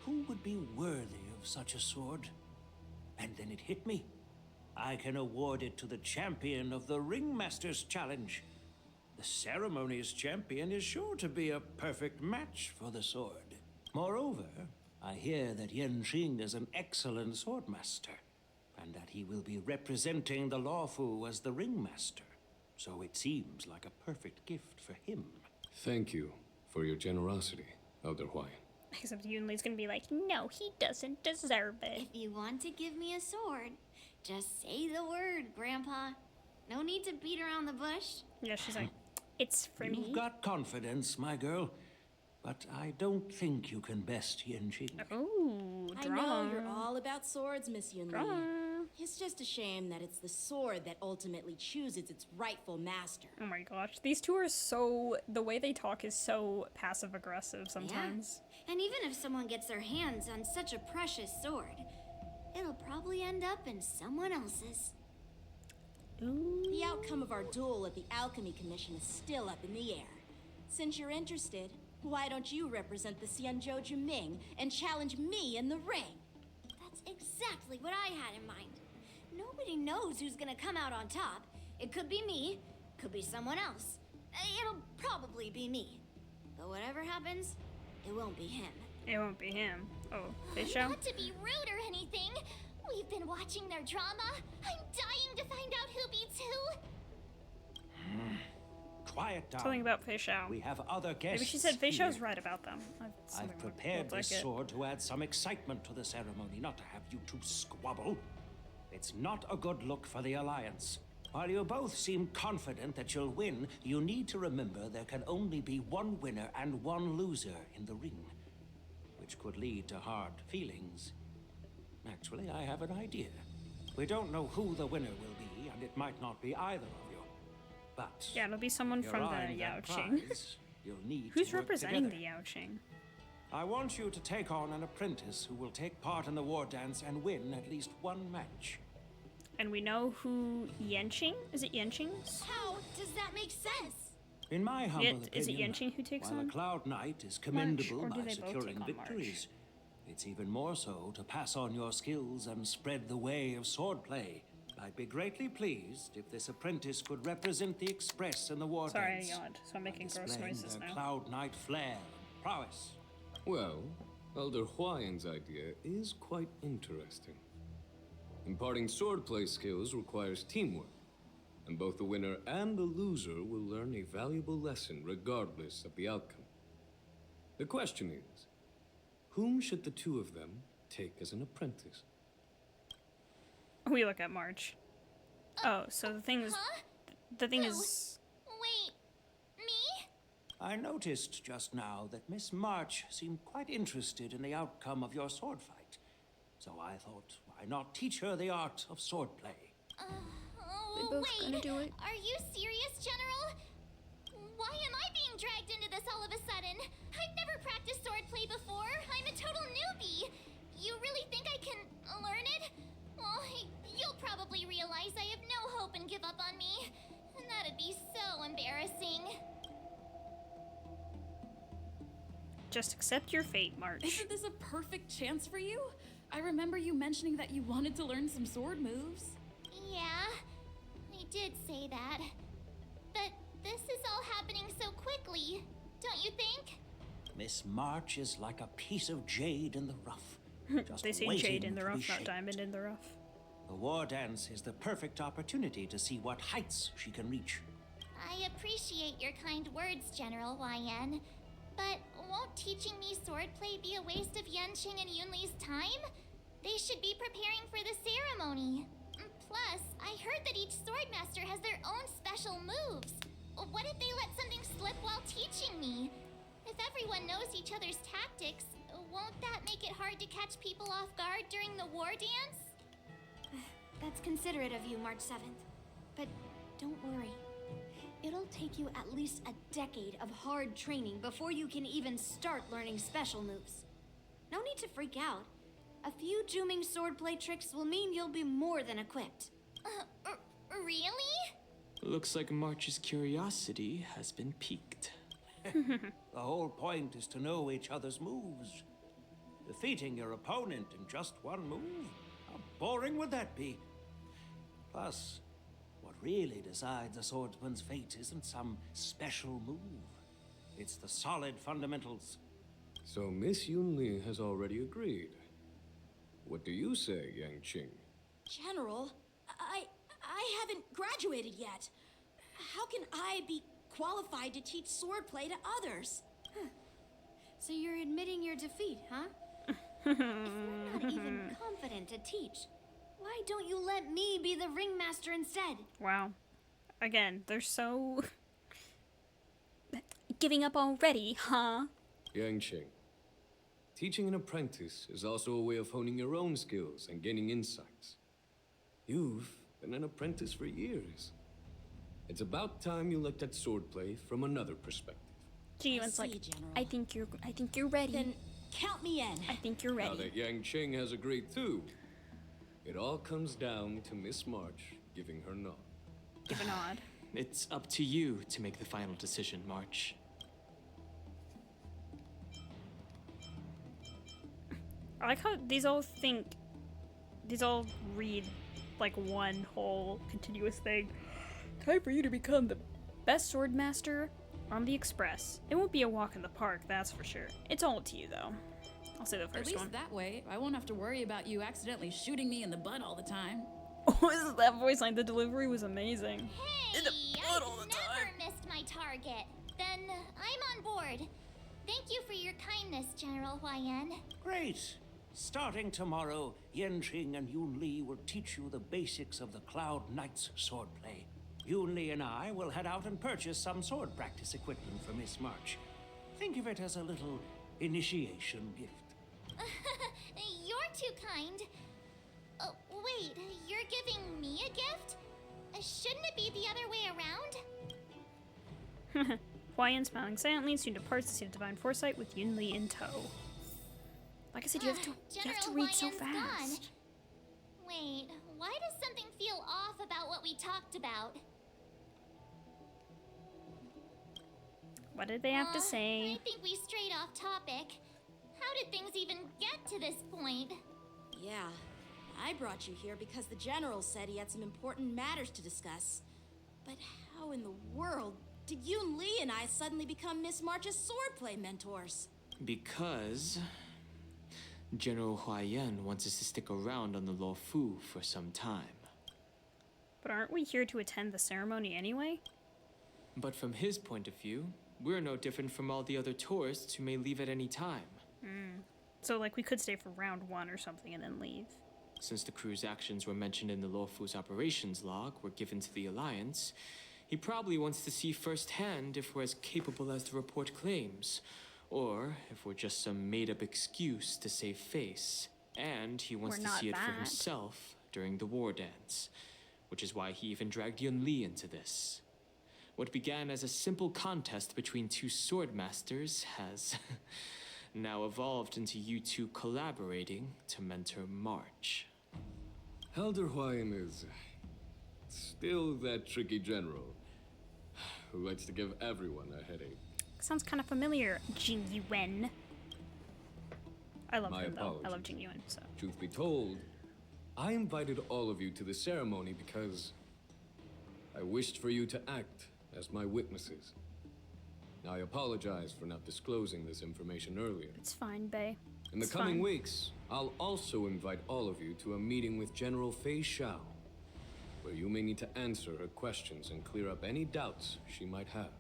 R: who would be worthy of such a sword. And then it hit me. I can award it to the champion of the Ringmaster's Challenge. The ceremony's champion is sure to be a perfect match for the sword. Moreover, I hear that Yanqing is an excellent swordmaster, and that he will be representing the Lawfu as the Ringmaster. So it seems like a perfect gift for him.
Q: Thank you for your generosity, Elder Huayan.
A: Except Yunli's gonna be like, no, he doesn't deserve it.
L: If you want to give me a sword, just say the word, Grandpa. No need to beat around the bush.
A: Yeah, she's like, it's for me.
R: You've got confidence, my girl, but I don't think you can best Yanqing.
A: Oh,
F: I know you're all about swords, Miss Yunli. It's just a shame that it's the sword that ultimately chooses its rightful master.
A: Oh my gosh, these two are so... The way they talk is so passive-aggressive sometimes.
L: Yeah. And even if someone gets their hands on such a precious sword, it'll probably end up in someone else's.
A: Ooh.
F: The outcome of our duel at the Alchemy Commission is still up in the air. Since you're interested, why don't you represent the Xianzhou Juming and challenge me in the ring?
L: That's exactly what I had in mind. Nobody knows who's gonna come out on top. It could be me, could be someone else. It'll probably be me. But whatever happens, it won't be him.
A: It won't be him. Oh, Feixiao?
L: Not to be rude or anything. We've been watching their drama. I'm dying to find out who beats who.
R: Quiet down.
A: Something about Feixiao.
R: We have other guests.
A: Maybe she said Feixiao's
R: here.
A: right about them.
R: I've prepared this sword to add some excitement to the ceremony, not to have you two squabble. It's not a good look for the Alliance. While you both seem confident that you'll win, you need to remember there can only be one winner and one loser in the ring, which could lead to hard feelings. Actually, I have an idea. We don't know who the winner will be, and it might not be either of you. But
A: yeah, it'll be someone from the Yaoqing.
R: You'll need
A: Who's
R: to work
A: representing
R: together.
A: the Yaoqing?
R: I want you to take on an apprentice who will take part in the war dance and win at least one match.
A: And we know who Yanqing? Is it Yanqing's?
L: How does that make sense?
R: In my humble opinion,
A: is it Yanqing who takes
R: while
A: on
R: a Cloud Knight is commendable
A: March, or do
R: by
A: they both
R: securing
A: take on March?
R: victories, it's even more so to pass on your skills and spread the way of swordplay. I'd be greatly pleased if this apprentice could represent the Express in the war
A: Sorry,
R: dance.
A: I yawned, so I'm making gross
R: displaying
A: noises
R: their
A: now.
R: Cloud Knight flair and prowess.
Q: Well, Elder Huayan's idea is quite interesting. Imparting swordplay skills requires teamwork, and both the winner and the loser will learn a valuable lesson regardless of the outcome. The question is, whom should the two of them take as an apprentice?
A: We look at March. Oh, so the thing is... The thing is...
L: Wait, me?
R: I noticed just now that Miss March seemed quite interested in the outcome of your sword fight. So I thought, why not teach her the art of swordplay?
A: They both
L: wait,
A: gonna do it?
L: Are you serious, General? Why am I being dragged into this all of a sudden? I've never practiced swordplay before. I'm a total newbie. You really think I can learn it? Well, you'll probably realize I have no hope and give up on me. And that'd be so embarrassing.
A: Just accept your fate, March.
D: Isn't this a perfect chance for you? I remember you mentioning that you wanted to learn some sword moves.
L: Yeah, I did say that. But this is all happening so quickly, don't you think?
R: Miss March is like a piece of jade in the rough. Just
A: They say
R: waiting
A: jade in the
R: to
A: rough,
R: be
A: not
R: shaped.
A: diamond in the rough.
R: The war dance is the perfect opportunity to see what heights she can reach.
L: I appreciate your kind words, General YN. But won't teaching me swordplay be a waste of Yanqing and Yunli's time? They should be preparing for the ceremony. Plus, I heard that each swordmaster has their own special moves. What if they let something slip while teaching me? If everyone knows each other's tactics, won't that make it hard to catch people off guard during the war dance? That's considerate of you, March 7th. But don't worry. It'll take you at least a decade of hard training before you can even start learning special moves. No need to freak out. A few Juming swordplay tricks will mean you'll be more than equipped. Really?
M: Looks like March's curiosity has been piqued.
R: The whole point is to know each other's moves. Defeating your opponent in just one move? How boring would that be? Plus, what really decides a swordsman's fate isn't some special move. It's the solid fundamentals.
Q: So Miss Yunli has already agreed. What do you say, Yanqing?
F: General, I haven't graduated yet. How can I be qualified to teach swordplay to others?
L: So you're admitting your defeat, huh? If you're not even confident to teach, why don't you let me be the ringmaster instead?
A: Wow. Again, they're so... giving up already, huh?
Q: Yanqing, teaching an apprentice is also a way of honing your own skills and gaining insights. You've been an apprentice for years. It's about time you looked at swordplay from another perspective.
A: Ji-Yun's like, I think you're ready.
F: Then count me in.
A: I think you're ready.
Q: Now that Yanqing has agreed too, it all comes down to Miss March giving her nod.
A: Give a nod.
M: It's up to you to make the final decision, March.
A: I like how these all read like one whole continuous thing. Time for you to become the best swordmaster on the Express. It won't be a walk in the park, that's for sure. It's all up to you, though. I'll say the
D: At
A: first
D: least
A: one.
D: that way, I won't have to worry about you accidentally shooting me in the butt all the time.
A: What is that voice line? The delivery was amazing.
L: Hey, I've never missed my target. Then I'm on board. Thank you for your kindness, General YN.
R: Great! Starting tomorrow, Yanqing and Yunli will teach you the basics of the Cloud Knight's swordplay. Yunli and I will head out and purchase some sword practice equipment for Miss March. Think of it as a little initiation gift.
L: You're too kind. Wait, you're giving me a gift? Shouldn't it be the other way around?
A: Hua-Yan smiling silently soon departs to see the divine foresight with Yunli in tow. Like I said, you have to read so fast.
L: Gone. Wait, why does something feel off about what we talked about?
A: What did they have to say?
L: I think we strayed off topic. How did things even get to this point?
F: Yeah, I brought you here because the General said he had some important matters to discuss. But how in the world did Yun Li and I suddenly become Miss March's swordplay mentors?
M: Because General Hua-Yan wants us to stick around on the Lo Fu for some time.
A: But aren't we here to attend the ceremony anyway?
M: But from his point of view, we're no different from all the other tourists who may leave at any time.
A: So, like, we could stay for round 1 or something and then leave.
M: Since the crew's actions were mentioned in the Lo Fu's operations log were given to the Alliance, he probably wants to see firsthand if we're as capable as the report claims, or if we're just some made-up excuse to save face. And he wants to see it for himself during the war dance, which is why he even dragged Yun Li into this. What began as a simple contest between two sword masters has now evolved into you two collaborating to mentor March.
Q: Elder Hua-Yan is still that tricky general who likes to give everyone a headache.
A: Sounds kind of familiar, Jing Yuan. I love him though.
Q: Apologies.
A: I love Jing Yuan, so.
Q: Truth be told, I invited all of you to the ceremony because I wished for you to act as my witnesses. I apologize for not disclosing this information earlier.
A: It's fine, Bae.
Q: In the coming weeks, I'll also invite all of you to a meeting with General Feixiao, where you may need to answer her questions and clear up any doubts she might have.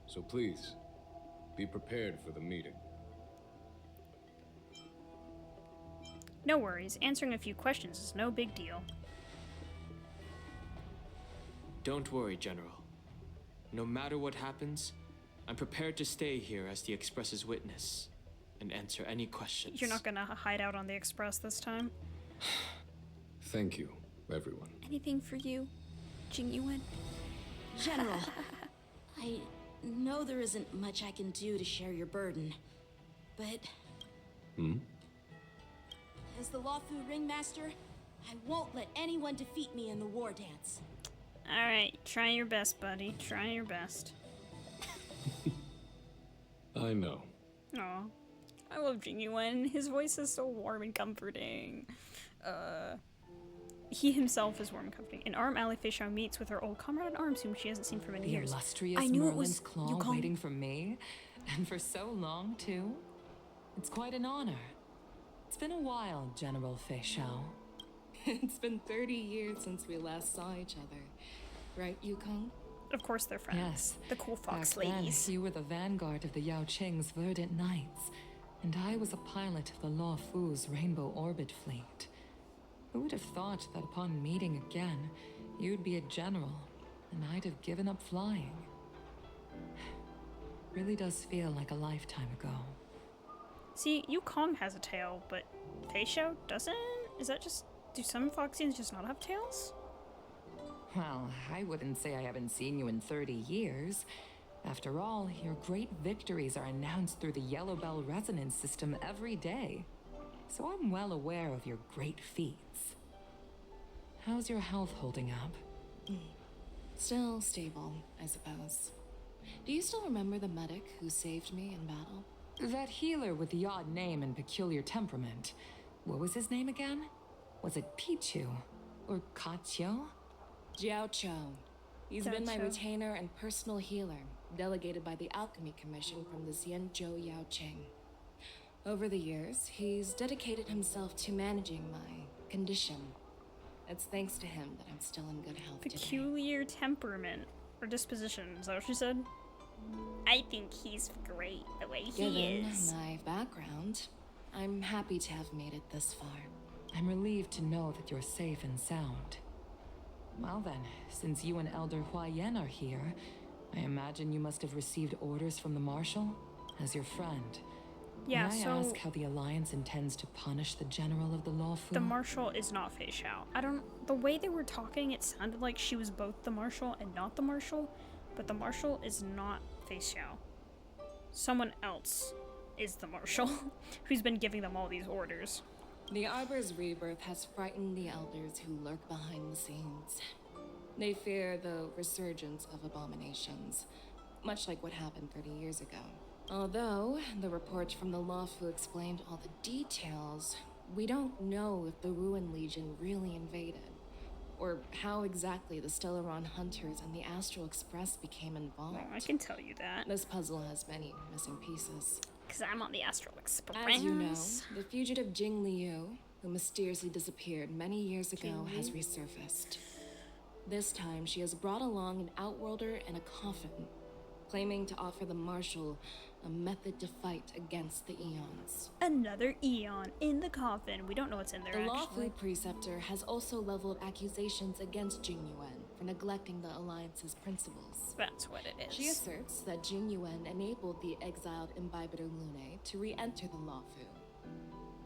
Q: So please, be prepared for the meeting.
A: No worries, answering a few questions is no big deal.
M: Don't worry, General. No matter what happens, I'm prepared to stay here as the Express's witness and answer any questions.
A: You're not gonna hide out on the Express this time?
Q: Thank you, everyone.
A: Anything for you, Jingyuan?
F: General, I know there isn't much I can do to share your burden, but... As the Lawfu Ringmaster, I won't let anyone defeat me in the war dance.
A: Alright, try your best, buddy. Try your best.
Q: I know.
A: Aw. I love Jingyuan. His voice is so warm and comforting. He himself is warm and comforting. In Arm Alley, Feixiao meets with her old comrade at arms, whom she hasn't seen for many years.
S: Illustrious
A: I knew
S: Merlin's
A: it was
S: claw waiting for me, and for so long too. It's quite an honor. It's been a while, General Feixiao.
N: It's been 30 years since we last saw each other. Right, Yukong?
A: Of course they're friends.
S: Yes.
A: The cool fox
S: Back
A: ladies.
S: then, you were the vanguard of the Yao Qing's Verdant Knights, and I was a pilot of the Law Fu's Rainbow Orbit Fleet. Who would have thought that upon meeting again, you'd be a general, and I'd have given up flying? Really does feel like a lifetime ago.
A: See, Yukong has a tail, but Feixiao doesn't? Is that just... do some Foxians just not have tails?
S: Well, I wouldn't say I haven't seen you in 30 years. After all, your great victories are announced through the Yellow Bell Resonance System every day. So I'm well aware of your great feats. How's your health holding up?
N: Still stable, I suppose. Do you still remember the medic who saved me in battle?
S: That healer with the odd name and peculiar temperament. What was his name again? Was it Pichu? Or Kachio?
N: Jiao Chou. He's been my retainer and personal healer, delegated by the Alchemy Commission from the Xianzhou Yao Qing. Over the years, he's dedicated himself to managing my condition. It's thanks to him that I'm still in good health
A: Peculiar temperament. Or disposition, is that what she said? I think he's great the way he is.
N: Given my background, I'm happy to have made it this far.
S: I'm relieved to know that you're safe and sound. Well then, since you and Elder Huayan are here, I imagine you must have received orders from the Marshal? As your friend,
A: yeah,
S: may I ask how the Alliance intends to punish the General of the Lawfu?
A: The Marshal is not Feixiao. The way they were talking, it sounded like she was both the Marshal and not the Marshal, but the Marshal is not Feixiao. Someone else is the Marshal, who's been giving them all these orders.
N: The Arbor's rebirth has frightened the elders who lurk behind the scenes. They fear the resurgence of abominations, much like what happened 30 years ago. Although the reports from the Lawfu explained all the details, we don't know if the Ruin Legion really invaded, or how exactly the Stellaron Hunters and the Astral Express became involved.
A: Well, I can tell you that.
N: This puzzle has many missing pieces.
A: Because I'm on the Astral Express.
N: As you know, the fugitive Jing Liu, who mysteriously disappeared many years ago, has resurfaced. This time, she has brought along an Outworlder and a coffin, claiming to offer the Marshal a method to fight against the Eons.
A: Another Eon in the coffin. We don't know what's in there,
N: The
A: actually.
N: Lawfu Preceptor has also leveled accusations against Jing Yuan for neglecting the Alliance's principles.
A: That's what it is.
N: She asserts that Jing Yuan enabled the exiled Imbibitor Lunae to re-enter the Lawfu,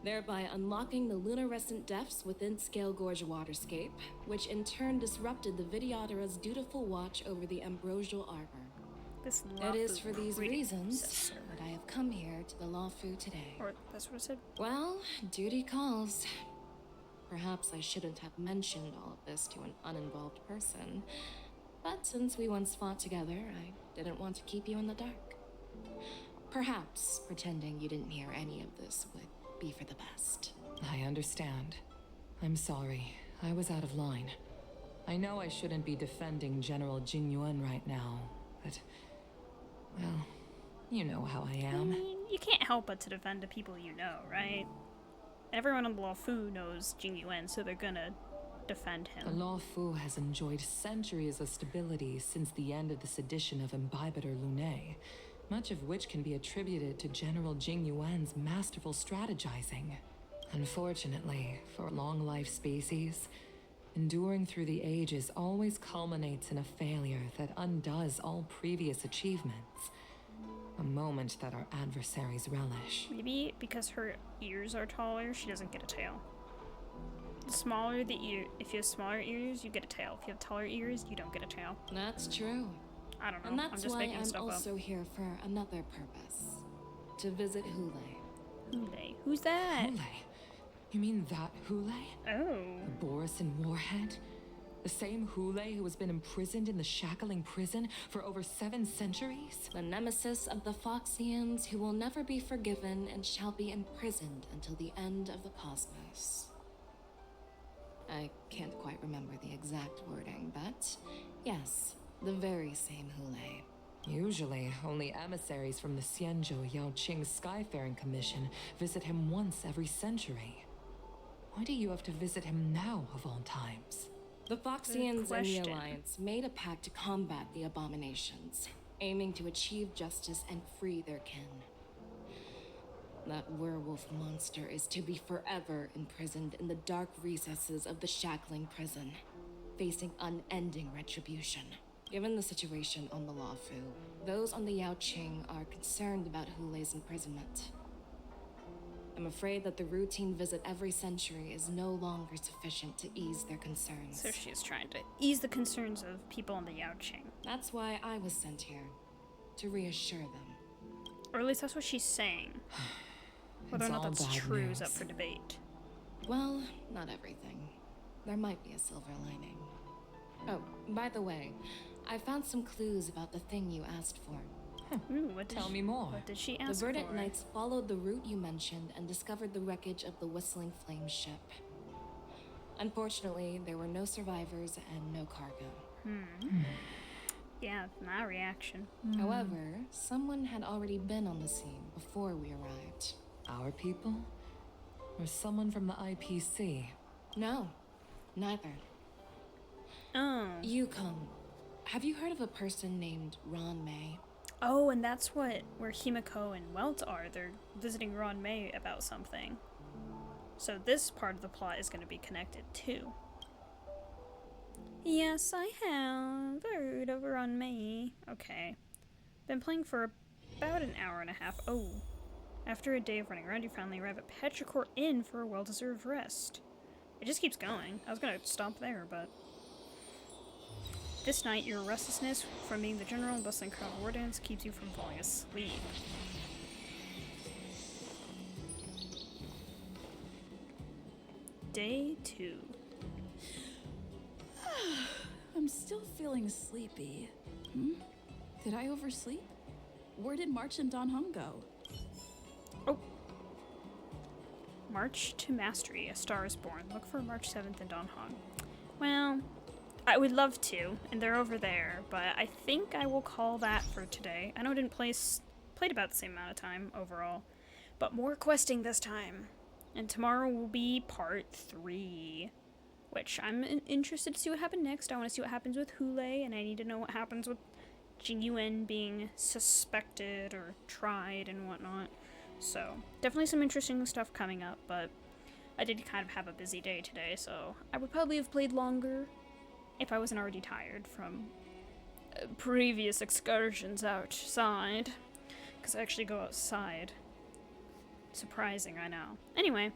N: thereby unlocking the lunarescent depths within Scale Gorge Waterscape, which in turn disrupted the Vidyadhara's dutiful watch over the Ambrosial Arbor. It is for these reasons that I have come here to the Lawfu today.
A: Or that's what I said.
N: Well, duty calls. Perhaps I shouldn't have mentioned all of this to an uninvolved person, but since we once fought together, I didn't want to keep you in the dark. Perhaps pretending you didn't hear any of this would be for the best.
S: I understand. I'm sorry. I was out of line. I know I shouldn't be defending General Jingyuan right now, but, well, you know how I am.
A: I mean, you can't help but to defend the people you know, right? Everyone on the Luofu knows Jing Yuan, so they're gonna defend him.
S: The Luofu has enjoyed centuries of stability since the end of the sedition of Imbibitor Lunae, much of which can be attributed to General Jing Yuan's masterful strategizing. Unfortunately, for long-life species, enduring through the ages always culminates in a failure that undoes all previous achievements. A moment that our adversaries relish.
A: Maybe because her ears are taller, she doesn't get a tail. The smaller the ear, if you have smaller ears, you get a tail. If you have taller ears, you don't get a tail.
N: That's true.
A: I don't know.
N: And that's
A: I'm just
N: why
A: making
N: I'm
A: stuff
N: also
A: up.
N: here for another purpose. To visit Hule.
A: Hule? Who's that?
S: Hule? You mean that Hule?
A: Oh.
S: The Borisin warhead? The same Hule who has been imprisoned in the shackling prison for over 7 centuries?
N: The nemesis of the Foxians who will never be forgiven and shall be imprisoned until the end of the cosmos. I can't quite remember the exact wording, but yes, the very same Hule.
S: Usually, only emissaries from the Xianzhou Yaoqing Skyfaring Commission visit him once every century. Why do you have to visit him now, of all times?
N: The Foxians and the Alliance made a pact to combat the abominations, aiming to achieve justice and free their kin. That werewolf monster is to be forever imprisoned in the dark recesses of the shackling prison, facing unending retribution. Given the situation on the Luofu, those on the Yaoqing are concerned about Hule's imprisonment. I'm afraid that the routine visit every century is no longer sufficient to ease their concerns.
A: So she's trying to ease the concerns of people on the Yaoqing.
N: That's why I was sent here, to reassure them.
A: Or at least that's what she's saying. Whether or not that's true is up for debate.
N: Well, not everything. There might be a silver lining. Oh, by the way, I found some clues about the thing you asked for.
A: Ooh,
S: Tell me more.
A: What did she ask for?
N: The Verdant Knights followed the route you mentioned and discovered the wreckage of the Whistling Flame ship. Unfortunately, there were no survivors and no cargo.
A: Yeah, my reaction.
N: However, someone had already been on the scene before we arrived.
S: Our people? Or someone from the IPC?
N: No, neither.
A: Oh.
N: Yukong, have you heard of a person named Ron May?
A: Oh, and that's where Himiko and Welt are. They're visiting Ron May about something. So this part of the plot is going to be connected too. Yes, I have heard of Ron May. Okay. Been playing for about an hour and a half. Oh. After a day of running around, you finally arrive at Petrichor Inn for a well-deserved rest. It just keeps going. I was going to stop there, but... This night, your restlessness from being the general and bustling crowd of wardens keeps you from falling asleep. Day 2.
D: I'm still feeling sleepy. Did I oversleep? Where did March and Don Hung go?
A: Oh. March to Mastery, a star is born. Look for March 7th in Don Hong. Well, I would love to, and they're over there, but I think I will call that for today. I know I didn't played about the same amount of time overall, but more questing this time. And tomorrow will be part 3, which I'm interested to see what happens next. I want to see what happens with Hule, and I need to know what happens with Jing Yuan being suspected or tried and whatnot. So, definitely some interesting stuff coming up, but I did kind of have a busy day today, so I would probably have played longer if I wasn't already tired from previous excursions outside. Because I actually go outside. Surprising, I know. Anyway,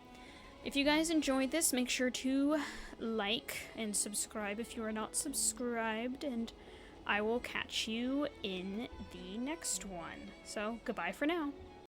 A: if you guys enjoyed this, make sure to like and subscribe if you are not subscribed, and I will catch you in the next one. So, goodbye for now.